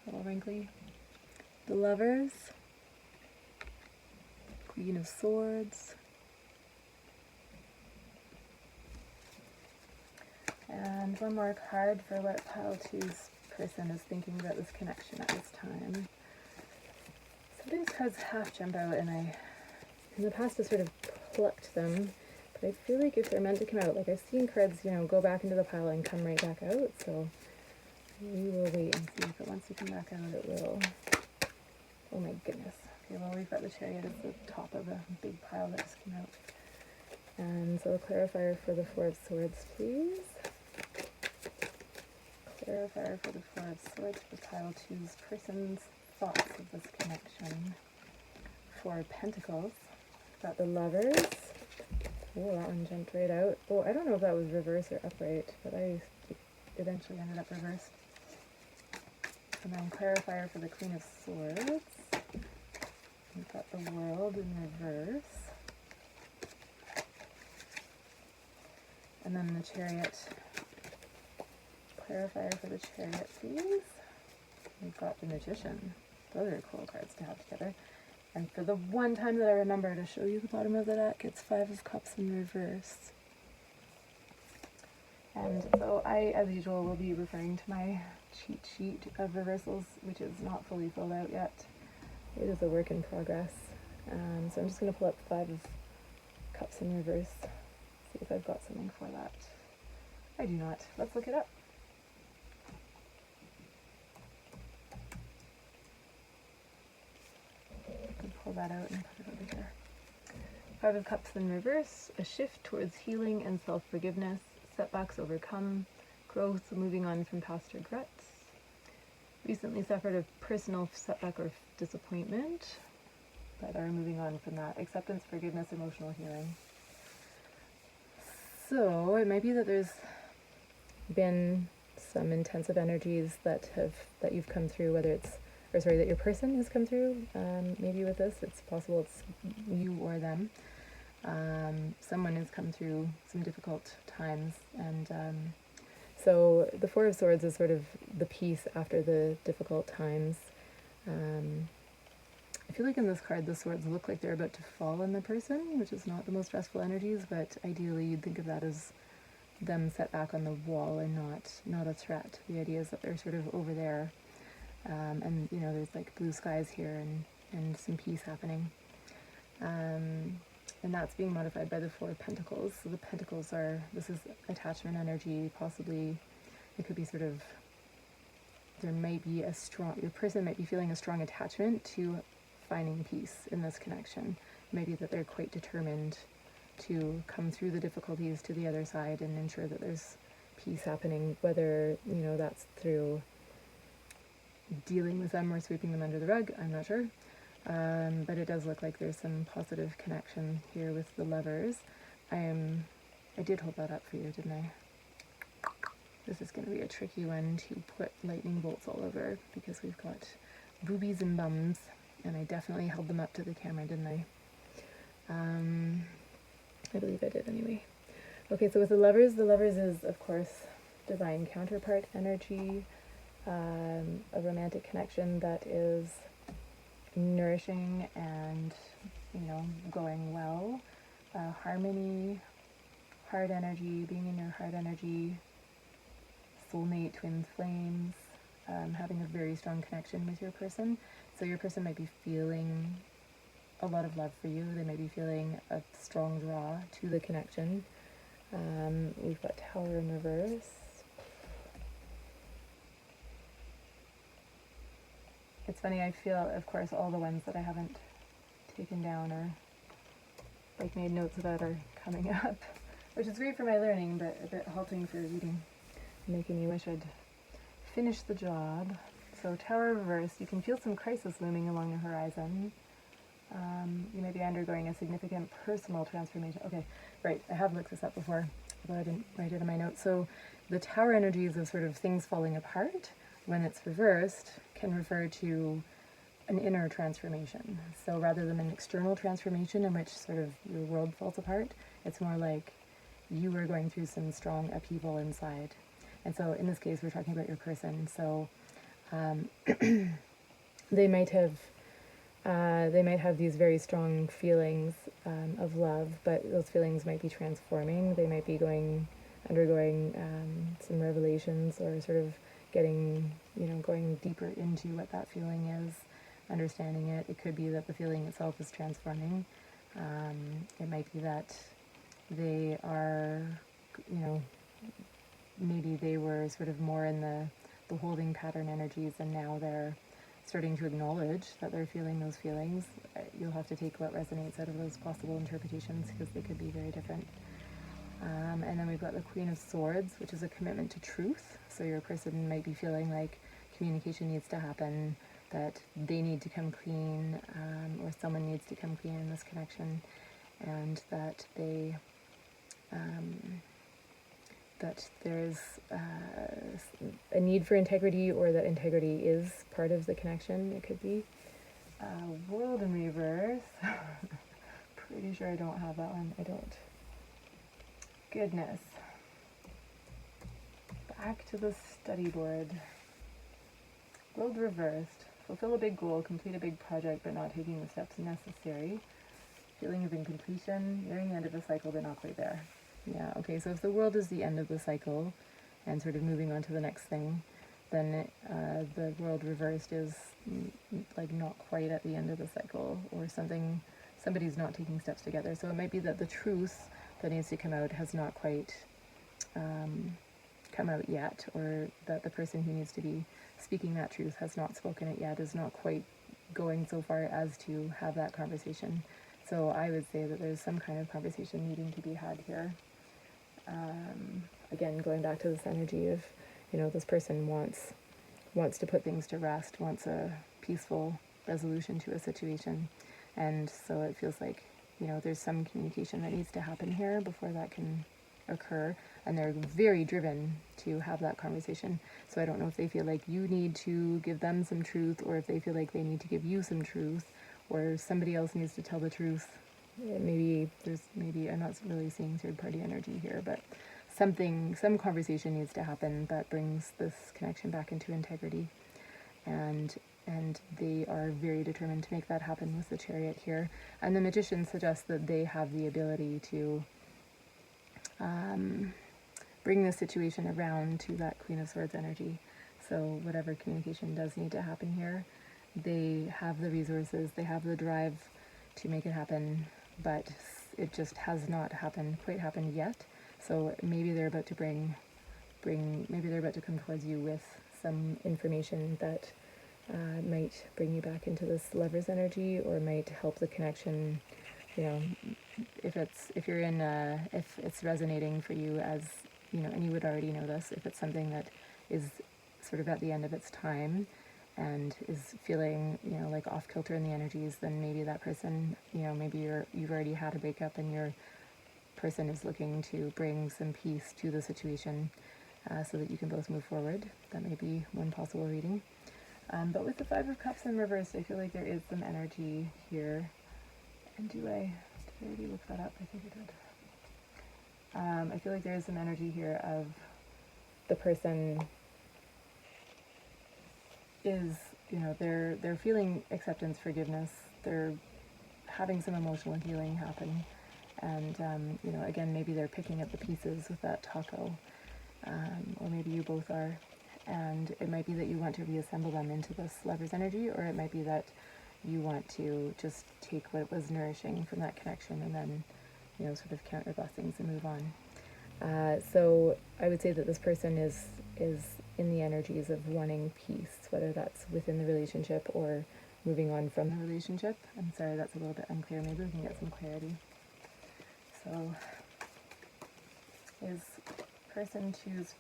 a little wrinkly. The Lovers. Queen of Swords. And one more card for what pile 2's person is thinking about this connection at this time. Sometimes cards half jump out, and I, in the past, have sort of plucked them, but I feel like if they're meant to come out, like I've seen cards, you know, go back into the pile and come right back out, so we will wait and see if it wants to come back out, it will. Oh my goodness. Okay, well, we've got the Chariot at the top of a big pile that just came out. And so a clarifier for the Four of Swords, please. Clarifier for the Four of Swords for pile 2's person's thoughts of this connection. Four of Pentacles. Got the Lovers. Oh, that one jumped right out. Oh, I don't know if that was reverse or upright, but I eventually ended up reversed. And then clarifier for the Queen of Swords. We've got the World in reverse. And then the Chariot. Clarifier for the Chariot, please. We've got the Magician. Those are cool cards to have together. And for the one time that I remember to show you the bottom of the deck, it's Five of Cups in reverse. And so I, as usual, will be referring to my cheat sheet of reversals, which is not fully filled out yet. It is a work in progress. So I'm just going to pull up Five of Cups in reverse, see if I've got something for that. I do not. Let's look it up. Pull that out and put it over here. Five of Cups in reverse, a shift towards healing and self-forgiveness, setbacks overcome, growth, moving on from past regrets, recently suffered a personal setback or disappointment, but are moving on from that, acceptance, forgiveness, emotional healing. So it might be that there's been some intensive energies that you've come through, whether it's that your person has come through, maybe with this. It's possible it's you or them. Someone has come through some difficult times, and so the Four of Swords is sort of the peace after the difficult times. I feel like in this card the swords look like they're about to fall on the person, which is not the most restful energies, but ideally you'd think of that as them set back on the wall and not a threat. The idea is that they're sort of over there. And you know, there's like blue skies here and some peace happening. And that's being modified by the Four of Pentacles. So the Pentacles this is attachment energy, possibly it could be sort of, your person might be feeling a strong attachment to finding peace in this connection. Maybe that they're quite determined to come through the difficulties to the other side and ensure that there's peace happening, whether, you know, that's through dealing with them or sweeping them under the rug, I'm not sure. But it does look like there's some positive connection here with the Lovers. I did hold that up for you, didn't I? This is going to be a tricky one to put lightning bolts all over because we've got boobies and bums, and I definitely held them up to the camera, didn't I? I believe I did anyway. Okay, so with the Lovers is, of course, divine counterpart energy. A romantic connection that is nourishing and, you know, going well. Harmony, heart energy, being in your heart energy, soulmate, twin flames, having a very strong connection with your person. So your person might be feeling a lot of love for you. They might be feeling a strong draw to the connection. We've got Tower in reverse. It's funny, I feel, of course, all the ones that I haven't taken down or like made notes about are coming up, which is great for my learning, but a bit halting for reading, making me wish I'd finish the job. So Tower reverse, you can feel some crisis looming along the horizon. You may be undergoing a significant personal transformation. Okay, right, I have looked this up before, although I didn't write it in my notes. So the tower energies of sort of things falling apart, when it's reversed, can refer to an inner transformation. So rather than an external transformation in which sort of your world falls apart, it's more like you are going through some strong upheaval inside. And so in this case, we're talking about your person. So they might have these very strong feelings of love, but those feelings might be transforming. They might be undergoing some revelations, or sort of going deeper into what that feeling is, understanding it. It could be that the feeling itself is transforming. It might be that they are, maybe they were sort of more in the holding pattern energies, and now they're starting to acknowledge that they're feeling those feelings. You'll have to take what resonates out of those possible interpretations, because they could be very different. And then we've got the Queen of Swords, which is a commitment to truth. So your person might be feeling like communication needs to happen, that they need to come clean, or someone needs to come clean in this connection, and that that there's a need for integrity, or that integrity is part of the connection. It could be World in Reverse. Pretty sure I don't have that one. I don't. Goodness. Back to the study board. World reversed. Fulfill a big goal, complete a big project, but not taking the steps necessary. Feeling of incompletion, nearing the end of a cycle, but not quite there. Yeah, okay, so if the world is the end of the cycle and sort of moving on to the next thing, then the world reversed is like not quite at the end of the cycle, or somebody's not taking steps together. So it might be that the truth that needs to come out has not quite come out yet, or that the person who needs to be speaking that truth has not spoken it yet, is not quite going so far as to have that conversation. So I would say that there's some kind of conversation needing to be had here. Again, going back to this energy of, this person wants to put things to rest, wants a peaceful resolution to a situation. And so it feels like, there's some communication that needs to happen here before that can occur. And they're very driven to have that conversation. So I don't know if they feel like you need to give them some truth, or if they feel like they need to give you some truth, or somebody else needs to tell the truth. Maybe I'm not really seeing third party energy here, but some conversation needs to happen that brings this connection back into integrity, and they are very determined to make that happen with the Chariot here. And the Magician suggests that they have the ability to bring the situation around to that Queen of Swords energy. So whatever communication does need to happen here, they have the resources, they have the drive to make it happen, but it just has not quite happened yet. So maybe they're about to maybe they're about to come towards you with some information that might bring you back into this Lover's energy, or might help the connection. If it's resonating for you as, and you would already know this, if it's something that is sort of at the end of its time and is feeling, like off kilter in the energies, then maybe that person, maybe you've already had a breakup and your person is looking to bring some peace to the situation, so that you can both move forward. That may be one possible reading. But with the Five of Cups in reverse, I feel like there is some energy here. And did I already look that up? I think I did. I feel like there is some energy here of the person is, they're feeling acceptance, forgiveness. They're having some emotional healing happen. And, again, maybe they're picking up the pieces with that taco. Or maybe you both are. And it might be that you want to reassemble them into this Lover's energy, or it might be that you want to just take what was nourishing from that connection and then, sort of count your blessings and move on. So I would say that this person is in the energies of wanting peace, whether that's within the relationship or moving on from the relationship. I'm sorry, that's a little bit unclear. Maybe we can get some clarity. So, is person choose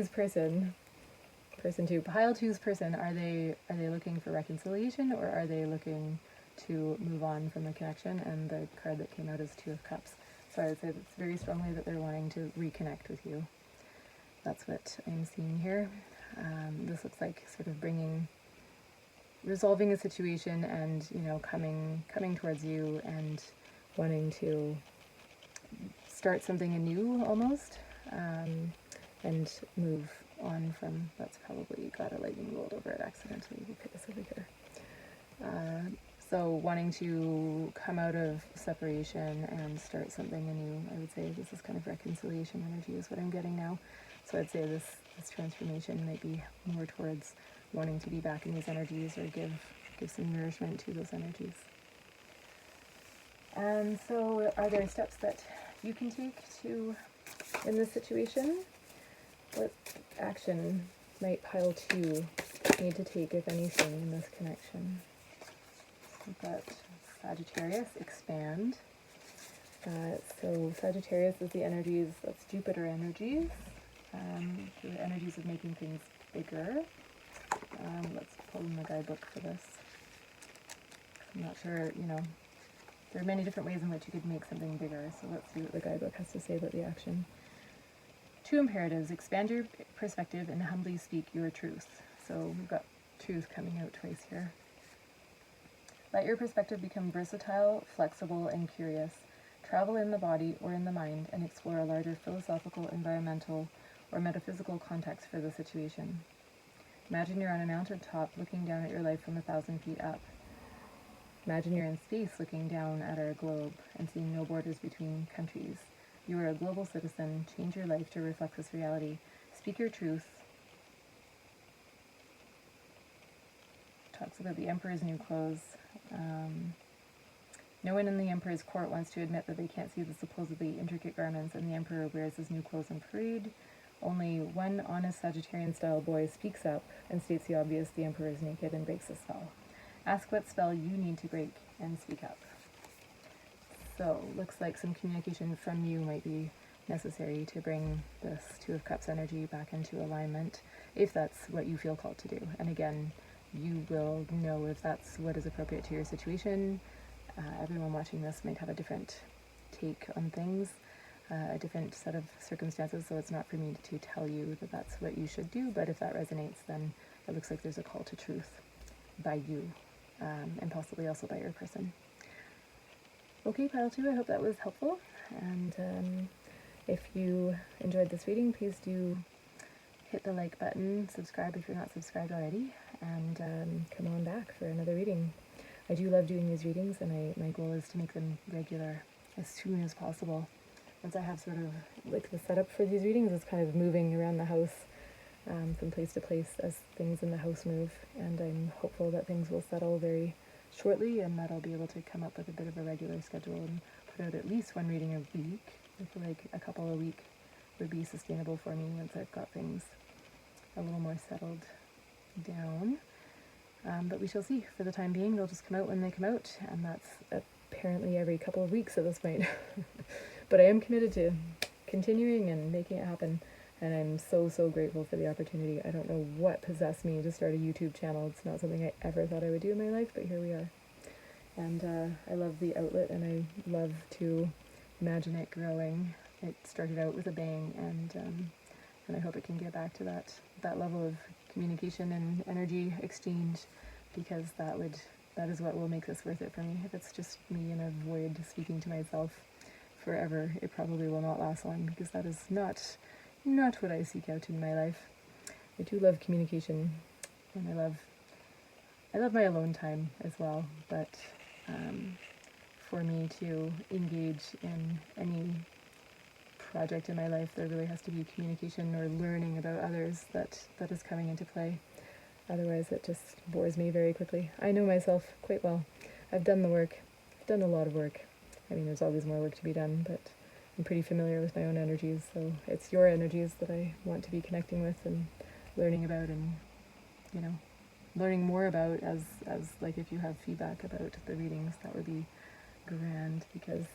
person? Person two, pile choose person. Are they looking for reconciliation, or are they looking to move on from the connection, and the card that came out is Two of Cups. So I would say that's very strongly that they're wanting to reconnect with you. That's what I'm seeing here. This looks like sort of resolving a situation and, you know, coming towards you and wanting to start something anew almost, and move on from. That's probably got a lightning rolled over it accidentally. We'll put this over here. So wanting to come out of separation and start something anew. I would say this is kind of reconciliation energy is what I'm getting now. So I'd say this transformation might be more towards wanting to be back in these energies or give some nourishment to those energies. And so are there steps that you can take in this situation? What action might pile 2 need to take, if anything, in this connection? We've got Sagittarius, expand. So Sagittarius is the energies, that's Jupiter energies, the energies of making things bigger. Let's pull in the guidebook for this. I'm not sure, you know, there are many different ways in which you could make something bigger, so let's see what the guidebook has to say about the action. 2 imperatives, expand your perspective and humbly speak your truth. So we've got truth coming out twice here. Let your perspective become versatile, flexible, and curious. Travel in the body or in the mind and explore a larger philosophical, environmental, or metaphysical context for the situation. Imagine you're on a mountain top looking down at your life from 1,000 feet up. Imagine you're in space looking down at our globe and seeing no borders between countries. You are a global citizen. Change your life to reflect this reality. Speak your truth. Talks about the Emperor's new clothes. No one in the Emperor's court wants to admit that they can't see the supposedly intricate garments, and the Emperor wears his new clothes in parade. Only one honest Sagittarian-style boy speaks up and states the obvious: the Emperor is naked, and breaks the spell. Ask what spell you need to break and speak up. So, looks like some communication from you might be necessary to bring this Two of Cups energy back into alignment, if that's what you feel called to do. And again, you will know if that's what is appropriate to your situation. Everyone watching this might have a different take on things, a different set of circumstances, so it's not for me to tell you that that's what you should do, but if that resonates, then it looks like there's a call to truth by you, and possibly also by your person. Okay, pile 2, I hope that was helpful, and if you enjoyed this reading, please do hit the like button, subscribe if you're not subscribed already, and come on back for another reading. I do love doing these readings, and my goal is to make them regular as soon as possible. Once I have sort of like the setup for these readings, it's kind of moving around the house from place to place as things in the house move, and I'm hopeful that things will settle very shortly and that I'll be able to come up with a bit of a regular schedule and put out at least one reading a week. I feel like a couple a week would be sustainable for me once I've got things a little more settled down. But we shall see. For the time being, they'll just come out when they come out, and that's apparently every couple of weeks at this point. But I am committed to continuing and making it happen, and I'm so grateful for the opportunity. I don't know what possessed me to start a YouTube channel. It's not something I ever thought I would do in my life, but here we are. And I love the outlet, and I love to imagine it growing. It started out with a bang, and I hope it can get back to that level of communication and energy exchange, because that is what will make this worth it for me. If it's just me in a void speaking to myself forever, it probably will not last long, because that is not what I seek out in my life. I do love communication, and I love my alone time as well, but for me to engage in any project in my life, there really has to be communication or learning about others that is coming into play. Otherwise, it just bores me very quickly. I know myself quite well. I've done the work. I've done a lot of work. I mean, there's always more work to be done, but I'm pretty familiar with my own energies, so it's your energies that I want to be connecting with and learning about, and, you know, learning more about as like, if you have feedback about the readings, that would be grand, because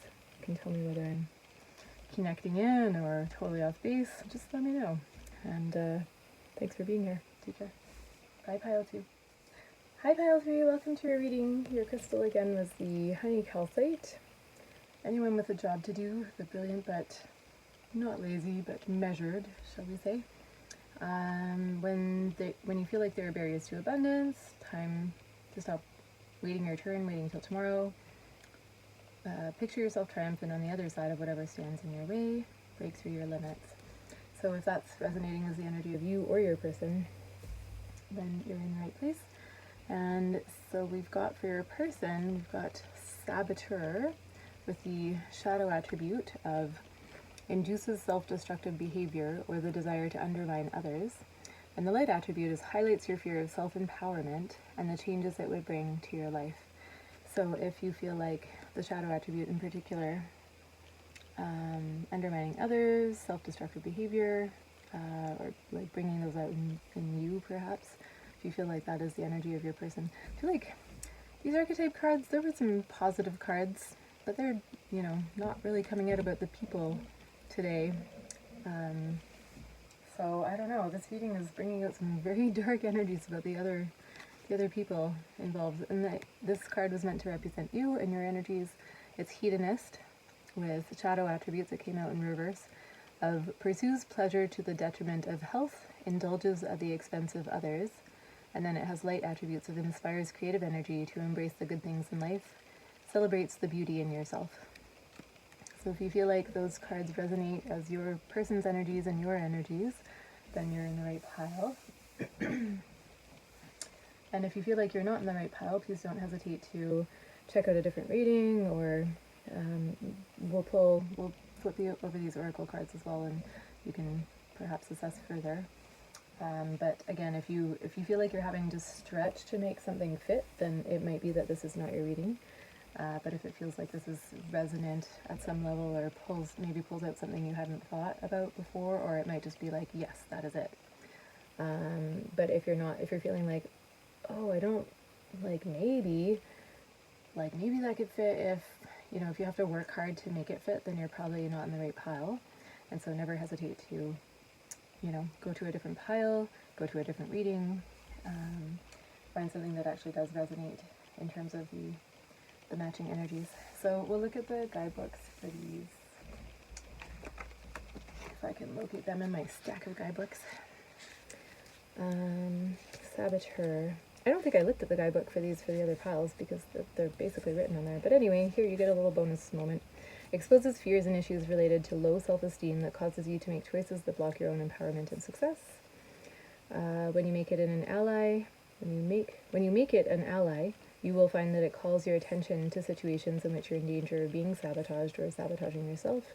you can tell me whether I'm connecting in or totally off base. Just let me know. And thanks for being here. Take care. Bye, pile 2. Hi Pile 3, welcome to your reading. Your crystal again was the honey calcite. Anyone with a job to do, the brilliant but not lazy but measured, shall we say. When you feel like there are barriers to abundance, time to stop waiting your turn, waiting till tomorrow. Picture yourself triumphant on the other side of whatever stands in your way. Break through your limits. So if that's resonating as the energy of you or your person, then you're in the right place. And so we've got for your person, we've got saboteur with the shadow attribute of induces self-destructive behavior or the desire to undermine others. And the light attribute is highlights your fear of self-empowerment and the changes it would bring to your life. So if you feel like the shadow attribute in particular, undermining others, self-destructive behavior, or like bringing those out in you perhaps, if you feel like that is the energy of your person. I feel like these archetype cards, there were some positive cards, but they're, not really coming out about the people today. So I don't know, this reading is bringing out some very dark energies about the other people involved. And this card was meant to represent you and your energies. It's hedonist with shadow attributes that came out in reverse of pursues pleasure to the detriment of health, indulges at the expense of others. And then it has light attributes of inspires creative energy to embrace the good things in life, celebrates the beauty in yourself. So if you feel like those cards resonate as your person's energies and your energies, then you're in the right pile. And if you feel like you're not in the right pile, please don't hesitate to check out a different reading, or we'll flip you over these oracle cards as well, and you can perhaps assess further. But again, if you feel like you're having to stretch to make something fit, then it might be that this is not your reading. But if it feels like this is resonant at some level, or maybe pulls out something you hadn't thought about before, or it might just be like, yes, that is it. But if you're feeling like, oh, I don't, maybe that could fit, if you have to work hard to make it fit, then you're probably not in the right pile. And so never hesitate to go to a different pile, go to a different reading, find something that actually does resonate in terms of the matching energies. So we'll look at the guidebooks for these, if I can locate them in my stack of guidebooks. Saboteur. I don't think I looked at the guidebook for these for the other piles because they're basically written on there. But anyway, here you get a little bonus moment. Exposes fears and issues related to low self-esteem that causes you to make choices that block your own empowerment and success. When you make it an ally, you will find that it calls your attention to situations in which you're in danger of being sabotaged or sabotaging yourself.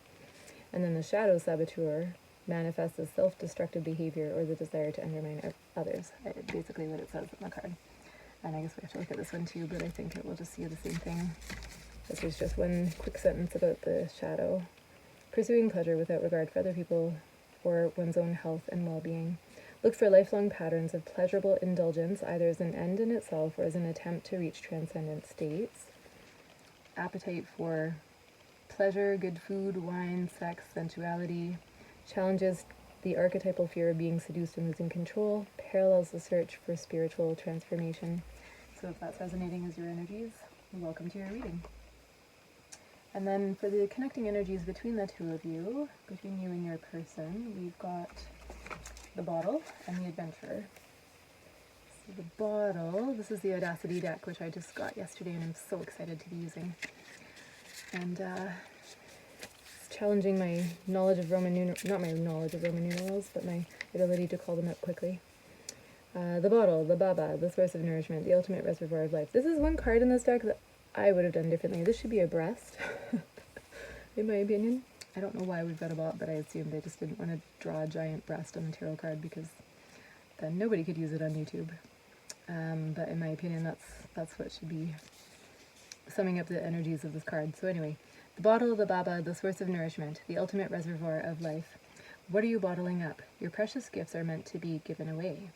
And then the shadow saboteur manifests as self-destructive behavior or the desire to undermine others. Basically what it says in the card. And I guess we have to look at this one too, but I think it will just see the same thing. This is just one quick sentence about the shadow. Pursuing pleasure without regard for other people or one's own health and well-being. Look for lifelong patterns of pleasurable indulgence, either as an end in itself or as an attempt to reach transcendent states. Appetite for pleasure, good food, wine, sex, sensuality. Challenges the archetypal fear of being seduced and losing control. Parallels the search for spiritual transformation. So if that's resonating as your energies, welcome to your reading. And then for the connecting energies between the two of you, between you and your person, we've got the bottle and the adventurer. So the bottle, this is the Audacity deck, which I just got yesterday and I'm so excited to be using. And it's challenging my knowledge of Roman numerals, but my ability to call them up quickly. The bottle, the Baba, the source of nourishment, the ultimate reservoir of life. This is one card in this deck that I would have done differently. This should be a breast, in my opinion. I don't know why we've got a bot, but I assumed they just didn't want to draw a giant breast on the tarot card because then nobody could use it on YouTube. But in my opinion, that's what should be summing up the energies of this card. So anyway, the bottle, the Baba, the source of nourishment, the ultimate reservoir of life. What are you bottling up? Your precious gifts are meant to be given away.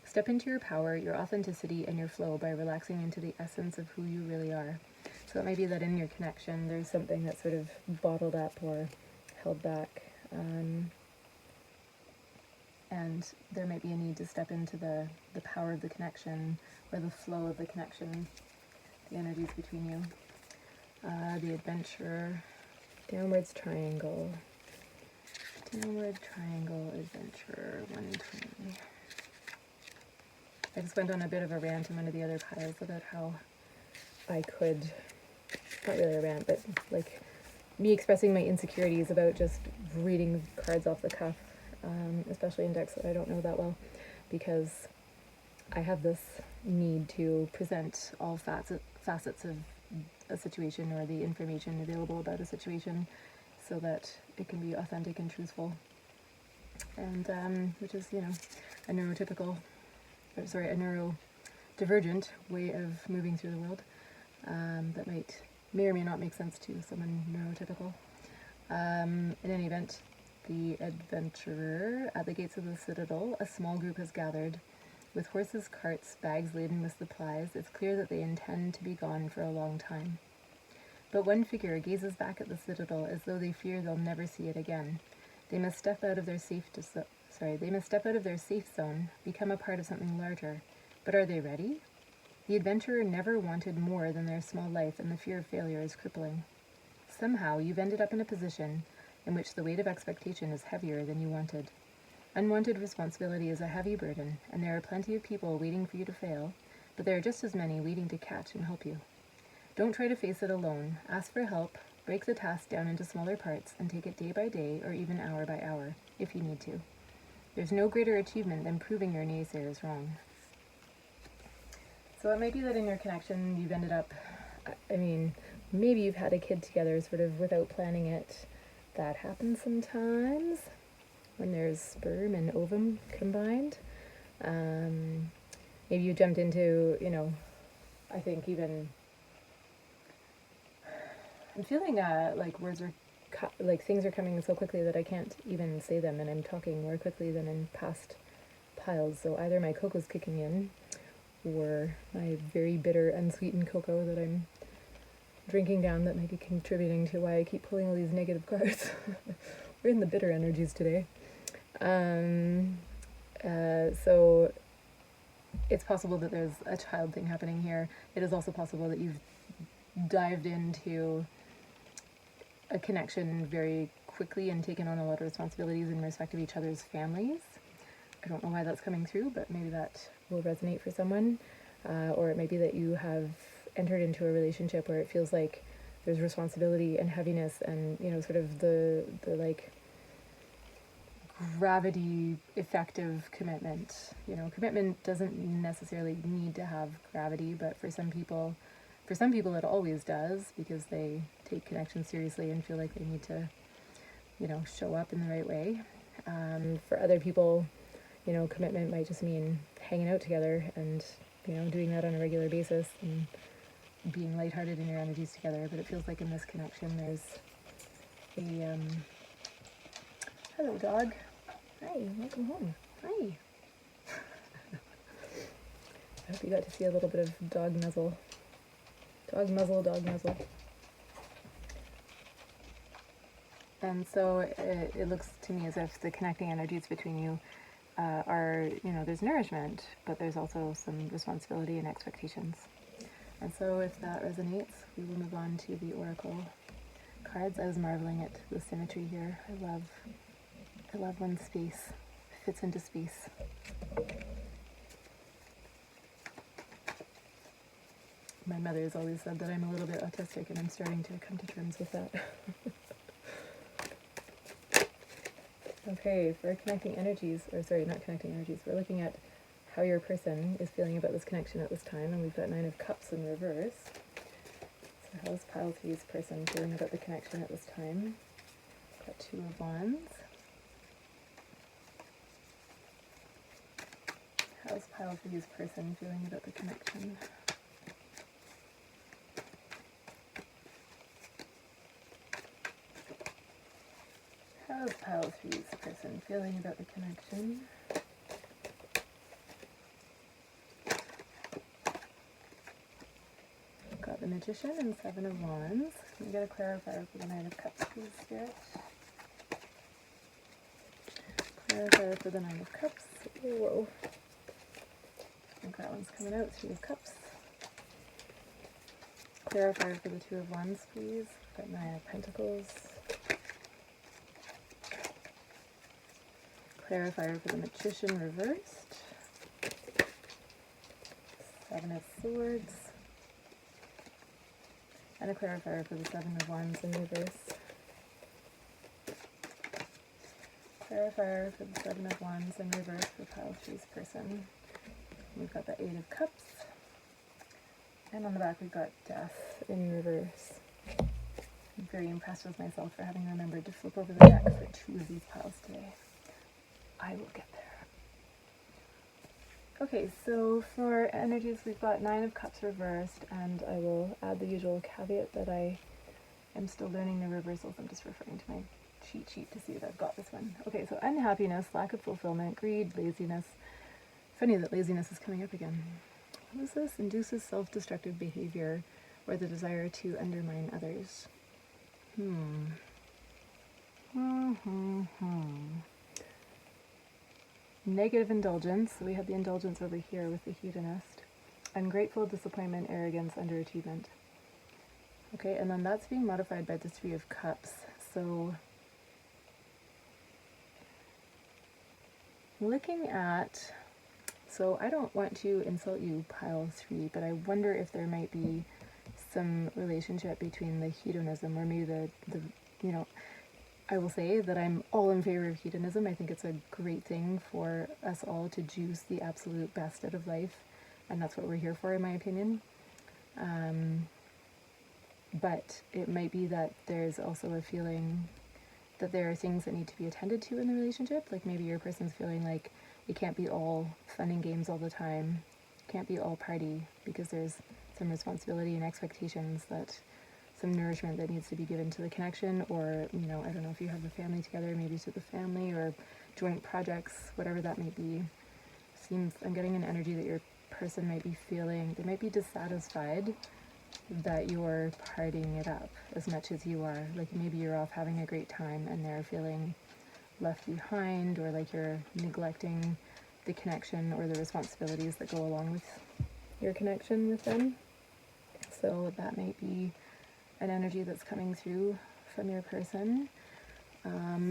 Step into your power, your authenticity, and your flow by relaxing into the essence of who you really are. So it might be that in your connection, there's something that's sort of bottled up or held back. And and there might be a need to step into the power of the connection, or the flow of the connection, the energies between you. The Adventurer, Downwards Triangle, Downward Triangle, Adventurer, 120. I just went on a bit of a rant in one of the other piles about how I could, not really a rant, but like me expressing my insecurities about just reading cards off the cuff, especially in decks that I don't know that well, because I have this need to present all facets of a situation, or the information available about a situation, so that it can be authentic and truthful. And which is, you know, a neurodivergent way of moving through the world, that may or may not make sense to someone neurotypical. In any event, the Adventurer, at the gates of the Citadel, a small group has gathered. With horses, carts, bags laden with supplies, it's clear that they intend to be gone for a long time. But one figure gazes back at the Citadel as though they fear they'll never see it again. They must step out of their safe zone, become a part of something larger. But are they ready? The Adventurer never wanted more than their small life, and the fear of failure is crippling. Somehow you've ended up in a position in which the weight of expectation is heavier than you wanted. Unwanted responsibility is a heavy burden, and there are plenty of people waiting for you to fail, but there are just as many waiting to catch and help you. Don't try to face it alone. Ask for help, break the task down into smaller parts, and take it day by day, or even hour by hour, if you need to. There's no greater achievement than proving your naysayers wrong. So it might be that in your connection you've ended up, I mean, maybe you've had a kid together sort of without planning it. That happens sometimes when there's sperm and ovum combined. Maybe you jumped into, you know, I think even, I'm feeling like words are, like things are coming so quickly that I can't even say them, and I'm talking more quickly than in past piles. So either my cocoa's kicking in, or my very bitter, unsweetened cocoa that I'm drinking down that might be contributing to why I keep pulling all these negative cards. We're in the bitter energies today. So it's possible that there's a child thing happening here. It is also possible that you've dived into a connection very quickly and taken on a lot of responsibilities in respect of each other's families. I don't know why that's coming through, but maybe that will resonate for someone. Or it may be that you have entered into a relationship where it feels like there's responsibility and heaviness, and, you know, sort of the like gravity effective commitment. You know, commitment doesn't necessarily need to have gravity, but for some people it always does, because they take connection seriously and feel like they need to, you know, show up in the right way. For other people, you know, commitment might just mean hanging out together and, you know, doing that on a regular basis and being lighthearted in your energies together. But it feels like in this connection there's a hello dog. Hi, welcome home. Hi. I hope you got to see a little bit of dog nuzzle. Dog muzzle. And so it looks to me as if the connecting energies between you are, you know, there's nourishment, but there's also some responsibility and expectations. And so if that resonates, we will move on to the Oracle cards. I was marveling at the symmetry here. I love when space fits into space. My mother has always said that I'm a little bit autistic, and I'm starting to come to terms with that. Okay, for connecting energies, or sorry, not connecting energies, we're looking at how your person is feeling about this connection at this time, and we've got 9 of Cups in reverse. So how's Pile 3's person feeling about the connection at this time? Got 2 of Wands. How's Pile 3's person feeling about the connection? How's Pile 3's person feeling about the connection? Got the Magician and 7 of Wands. Can we get a clarifier for the 9 of Cups, please, Spirit? Clarifier for the Nine of Cups. Whoa. I think that one's coming out. Three of Cups. Clarifier for the Two of Wands, please. We've got Nine of Pentacles. Clarifier for the Magician reversed. Seven of Swords. And a clarifier for the Seven of Wands in reverse. Clarifier for the Seven of Wands in reverse for pile three's person. We've got the Eight of Cups. And on the back we've got Death in reverse. I'm very impressed with myself for having remembered to flip over the deck for two of these piles today. I will get there. Okay, so for energies we've got Nine of Cups reversed, and I will add the usual caveat that I am still learning the reversals. I'm just referring to my cheat sheet to see if I've got this one. Okay, so unhappiness, lack of fulfillment, greed, laziness. Funny that laziness is coming up again. What is this? Induces self-destructive behavior or the desire to undermine others. Negative indulgence. So we have the indulgence over here with the hedonist. Ungrateful, disappointment, arrogance, underachievement. Okay, and then that's being modified by the Three of Cups. So looking at, so I don't want to insult you, pile three, but I wonder if there might be some relationship between the hedonism, or maybe the you know, I will say that I'm all in favor of hedonism. I think it's a great thing for us all to juice the absolute best out of life, and that's what we're here for, in my opinion. But it might be that there's also a feeling that there are things that need to be attended to in the relationship. Like maybe your person's feeling like it can't be all fun and games all the time, can't be all party, because there's some responsibility and expectations, that some nourishment that needs to be given to the connection, or, you know, I don't know if you have a family together, maybe to the family, or joint projects, whatever that may be. Seems, I'm getting an energy that your person might be feeling, they might be dissatisfied that you're partying it up as much as you are. Like maybe you're off having a great time and they're feeling left behind, or like you're neglecting the connection or the responsibilities that go along with your connection with them. So that might be an energy that's coming through from your person.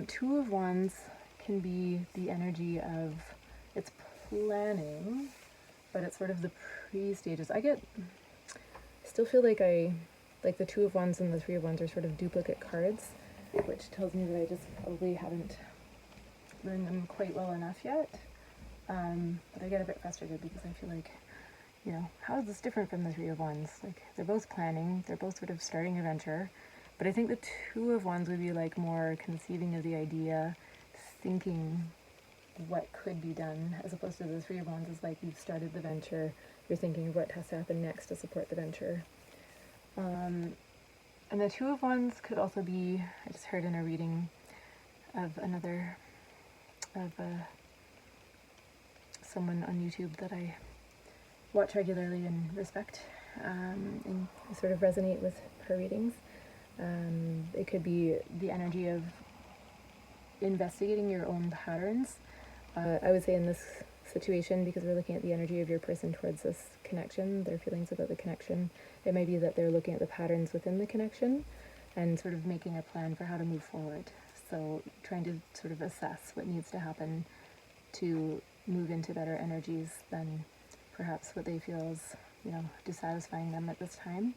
Two of Wands can be the energy of, it's planning, but it's sort of the pre-stages. Still feel like the Two of Wands and the Three of Wands are sort of duplicate cards, which tells me that I just probably haven't learned them quite well enough yet. But I get a bit frustrated because I feel like, you know, how is this different from the Three of Wands? Like, they're both planning, they're both sort of starting a venture, but I think the Two of Wands would be like more conceiving of the idea, thinking what could be done, as opposed to the Three of Wands is like you've started the venture, you're thinking of what has to happen next to support the venture. And the Two of Wands could also be, I just heard in a reading of someone on YouTube that I watch regularly and respect, and sort of resonate with her readings. It could be the energy of investigating your own patterns. I would say in this situation, because we're looking at the energy of your person towards this connection, their feelings about the connection, it may be that they're looking at the patterns within the connection and sort of making a plan for how to move forward. So trying to sort of assess what needs to happen to move into better energies than perhaps what they feel is, you know, dissatisfying them at this time.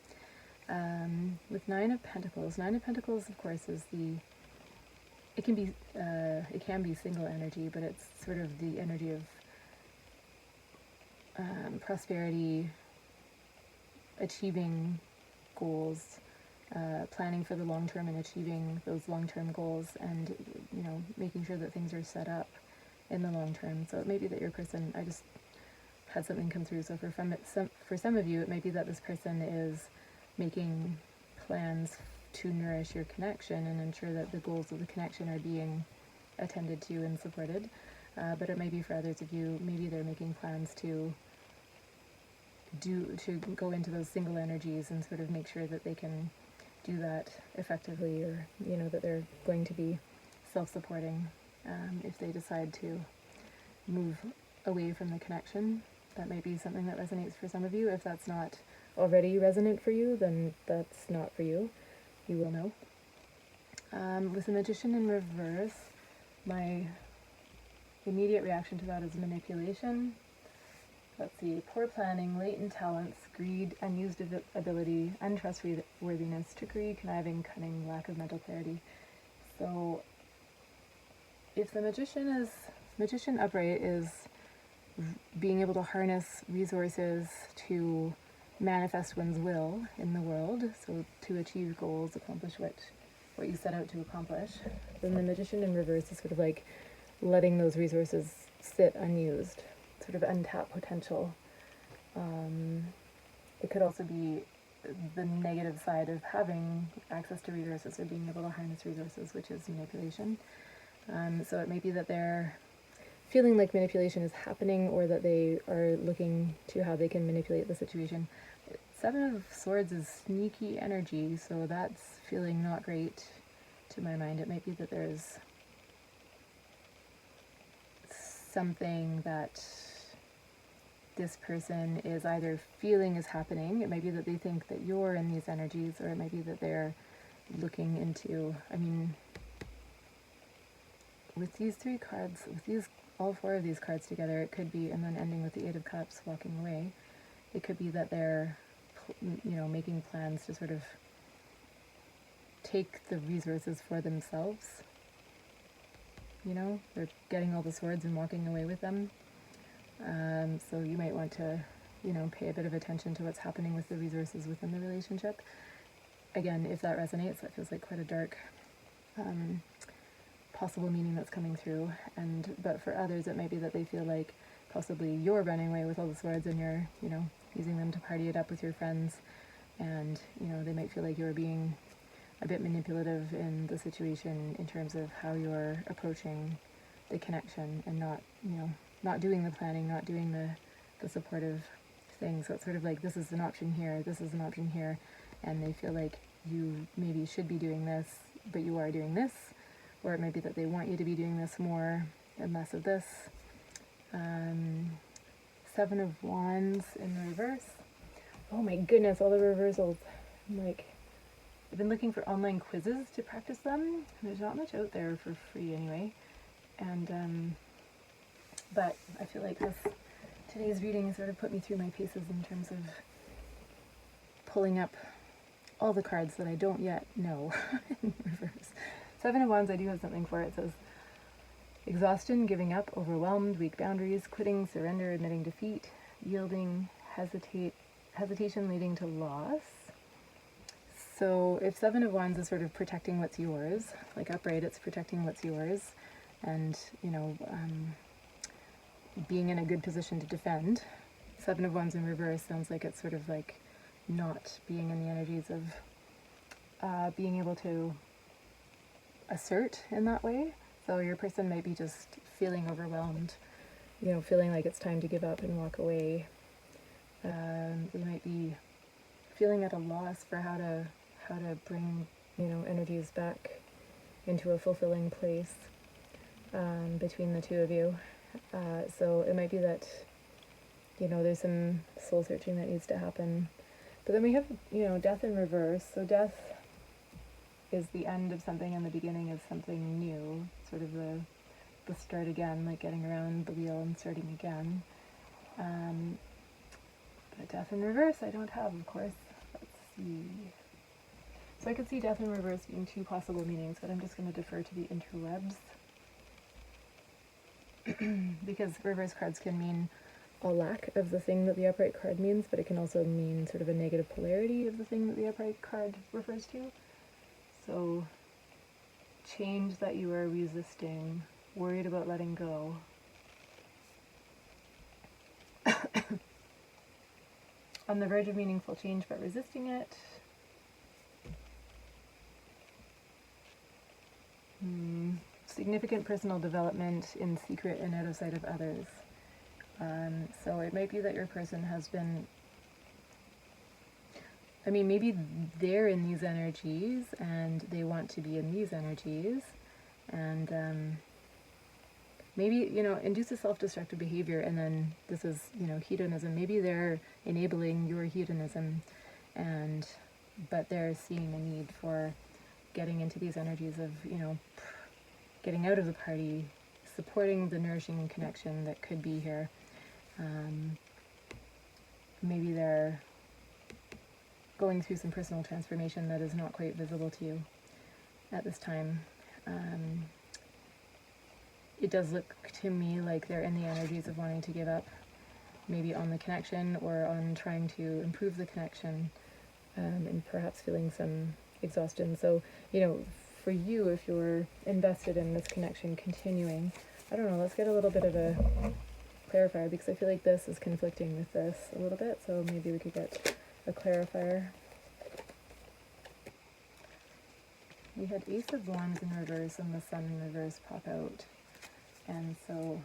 With Nine of Pentacles, of course, is it can be single energy, but it's sort of the energy of prosperity, achieving goals, planning for the long term and achieving those long-term goals, and, you know, making sure that things are set up in the long term. So it may be that your person, I just had something come through, so for some of you, it might be that this person is making plans to nourish your connection and ensure that the goals of the connection are being attended to and supported. But it may be for others of you, maybe they're making plans to go into those single energies and sort of make sure that they can do that effectively, or, you know, that they're going to be self-supporting if they decide to move away from the connection. That might be something that resonates for some of you. If that's not already resonant for you, then that's not for you. You will know. With the Magician in reverse, my immediate reaction to that is manipulation. Let's see, poor planning, latent talents, greed, unused ability, untrustworthiness, trickery, conniving, cunning, lack of mental clarity. So if the Magician upright is being able to harness resources to manifest one's will in the world, so to achieve goals, accomplish what you set out to accomplish, then the Magician in reverse is sort of like letting those resources sit unused, sort of untapped potential. It could also be the negative side of having access to resources or being able to harness resources, which is manipulation. So it may be that they're feeling like manipulation is happening, or that they are looking to how they can manipulate the situation. Seven of Swords is sneaky energy, so that's feeling not great to my mind. It might be that there's something that this person is either feeling is happening. It might be that they think that you're in these energies, or it might be that they're looking into, with these three cards, with all four of these cards together, it could be, and then ending with the Eight of Cups, walking away, it could be that they're, making plans to sort of take the resources for themselves. They're getting all the swords and walking away with them. So you might want to, pay a bit of attention to what's happening with the resources within the relationship. Again, if that resonates, that feels like quite a dark possible meaning that's coming through. But for others, it might be that they feel like possibly you're running away with all the swords and you're, using them to party it up with your friends. And, they might feel like you're being a bit manipulative in the situation in terms of how you're approaching the connection, and not doing the planning, not doing the supportive thing. So it's sort of like, this is an option here, this is an option here, and they feel like you maybe should be doing this, but you are doing this. Or it might be that they want you to be doing this more and less of this. Seven of Wands in reverse. Oh my goodness, all the reversals. I've been looking for online quizzes to practice them. There's not much out there for free anyway. But I feel like today's reading sort of put me through my paces in terms of pulling up all the cards that I don't yet know in reverse. Seven of Wands, I do have something for it. It says, exhaustion, giving up, overwhelmed, weak boundaries, quitting, surrender, admitting defeat, yielding, hesitation leading to loss. So if Seven of Wands is sort of protecting what's yours, like upright, it's protecting what's yours, and, being in a good position to defend. Seven of Wands in reverse sounds like it's sort of like not being in the energies of being able to assert in that way. So your person might be just feeling overwhelmed, feeling like it's time to give up and walk away. They might be feeling at a loss for how to bring, energies back into a fulfilling place between the two of you. So it might be that, there's some soul searching that needs to happen. But then we have, death in reverse. So death is the end of something and the beginning of something new, sort of the start again, like getting around the wheel and starting again. But death in reverse I don't have, of course. Let's see. So I could see death in reverse being two possible meanings, but I'm just going to defer to the interwebs. Because reverse cards can mean a lack of the thing that the upright card means, but it can also mean sort of a negative polarity of the thing that the upright card refers to. So, change that you are resisting, worried about letting go. On the verge of meaningful change, but resisting it. Significant personal development in secret and out of sight of others. So it might be that your person has been, maybe they're in these energies and they want to be in these energies, and maybe, induces self-destructive behavior, and then this is, hedonism. Maybe they're enabling your hedonism, but they're seeing a need for getting into these energies of, getting out of the party, supporting the nourishing connection that could be here. Maybe they're going through some personal transformation that is not quite visible to you at this time. It does look to me like they're in the energies of wanting to give up, maybe on the connection or on trying to improve the connection, and perhaps feeling some exhaustion. So, for you, if you're invested in this connection continuing, I don't know, let's get a little bit of a clarifier, because I feel like this is conflicting with this a little bit, so maybe we could get a clarifier. We had Ace of Wands in reverse and the Sun in reverse pop out. And so,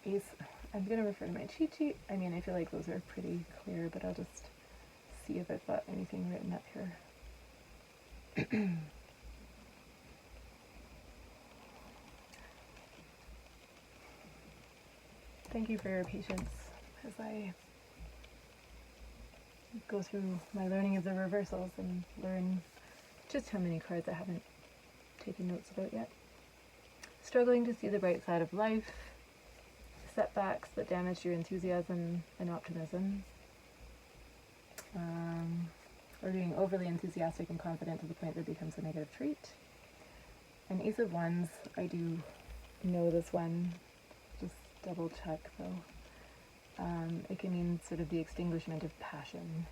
I'm going to refer to my cheat sheet. I mean, I feel like those are pretty clear, but I'll just see if I've got anything written up here. Thank you for your patience as I go through my learning of the reversals and learn just how many cards I haven't taken notes about yet. Struggling to see the bright side of life, setbacks that damage your enthusiasm and optimism, or being overly enthusiastic and confident to the point that it becomes a negative trait. An Ace of Wands, I do know this one, just double check though. It can mean sort of the extinguishment of passion.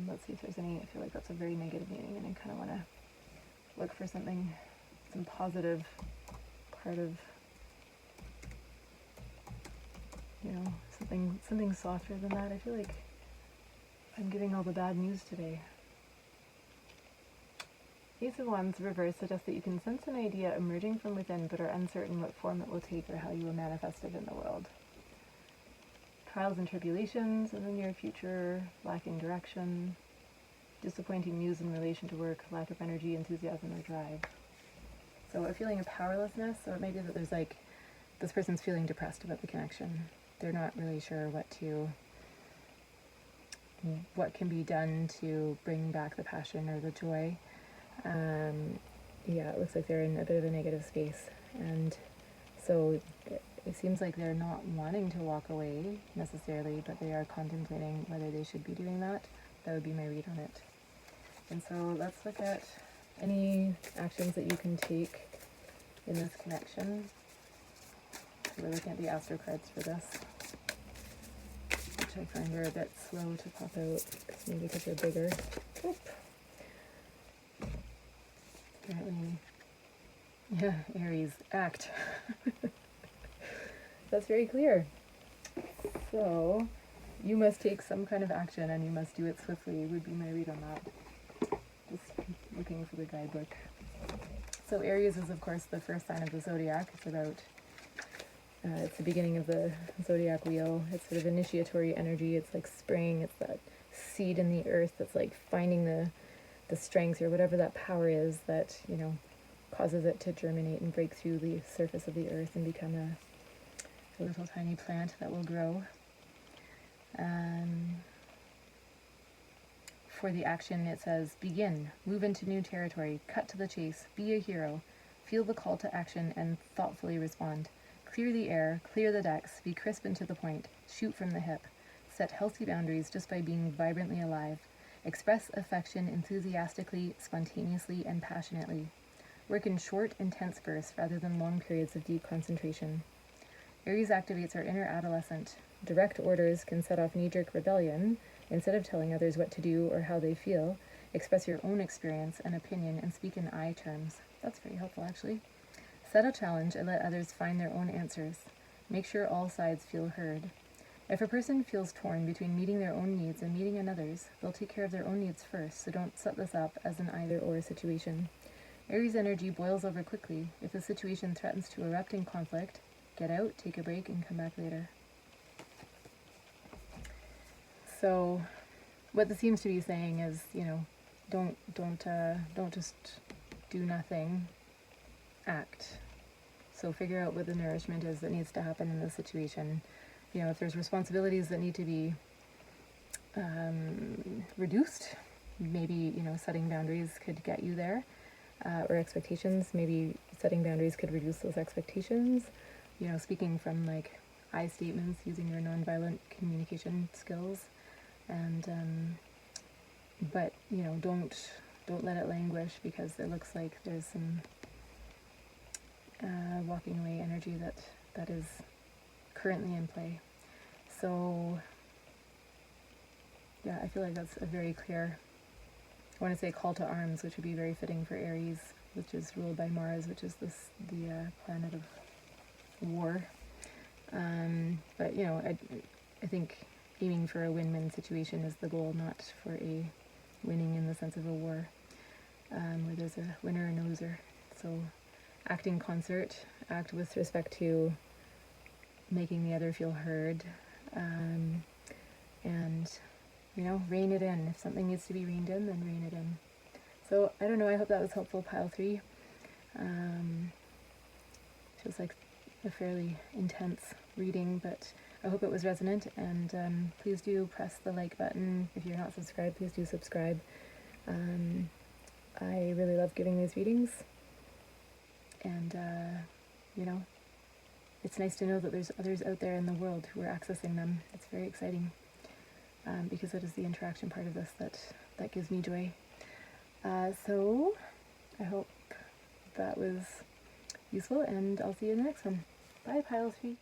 Let's see if there's any. I feel like that's a very negative meaning, and I kind of want to look for something, some positive part of, something softer than that. I feel like I'm giving all the bad news today. Ace of Wands reverse suggests that you can sense an idea emerging from within, but are uncertain what form it will take or how you will manifest it in the world. Trials and tribulations in the near future, lacking direction, disappointing news in relation to work, lack of energy, enthusiasm, or drive. So a feeling of powerlessness, so it may be that there's this person's feeling depressed about the connection. They're not really sure what can be done to bring back the passion or the joy. It looks like they're in a bit of a negative space, and so it seems like they're not wanting to walk away necessarily, but they are contemplating whether they should be doing that. That would be my read on it. And so let's look at any actions that you can take in this connection. So we're looking at the Astro cards for this, which I find are a bit slow to pop out, maybe because they're bigger. Oop. Apparently, yeah, Aries, act. That's very clear. So, you must take some kind of action, and you must do it swiftly, would be my read on that. Just looking for the guidebook. So Aries is, of course, the first sign of the zodiac. It's about, it's the beginning of the zodiac wheel. It's sort of initiatory energy. It's like spring. It's that seed in the earth that's like finding the strength or whatever that power is that, causes it to germinate and break through the surface of the earth and become a little tiny plant that will grow. For the action, it says, begin, move into new territory, cut to the chase, be a hero, feel the call to action and thoughtfully respond. Clear the air, clear the decks, be crisp and to the point, shoot from the hip, set healthy boundaries just by being vibrantly alive, express affection enthusiastically, spontaneously, and passionately. Work in short, intense bursts rather than long periods of deep concentration. Aries activates our inner adolescent. Direct orders can set off knee-jerk rebellion. Instead of telling others what to do or how they feel, express your own experience and opinion and speak in I terms. That's very helpful, actually. Set a challenge and let others find their own answers. Make sure all sides feel heard. If a person feels torn between meeting their own needs and meeting another's, they'll take care of their own needs first, so don't set this up as an either-or situation. Aries energy boils over quickly. If the situation threatens to erupt in conflict, get out, take a break, and come back later. So, what this seems to be saying is, don't just do nothing. Act. So figure out what the nourishment is that needs to happen in this situation. You know, if there's responsibilities that need to be reduced, maybe, you know, setting boundaries could get you there, or expectations. Maybe setting boundaries could reduce those expectations. You know, speaking from like I statements, using your nonviolent communication skills, and but you know, don't let it languish, because it looks like there's some walking away energy that is currently in play. So yeah, I feel like that's a very clear, I want to say call to arms, which would be very fitting for Aries, which is ruled by Mars, which is the planet of war. But you know, I think aiming for a win-win situation is the goal, not for a winning in the sense of a war, where there's a winner and a loser. So act in concert, act with respect to making the other feel heard, and you know, rein it in. If something needs to be reined in, then rein it in. So I don't know, I hope that was helpful, pile 3. Feels like a fairly intense reading, but I hope it was resonant, and please do press the like button. If you're not subscribed, please do subscribe. I really love giving these readings, and you know, it's nice to know that there's others out there in the world who are accessing them. It's very exciting, because it is the interaction part of this that gives me joy. So I hope that was useful, and I'll see you in the next one. Bye, pile 3.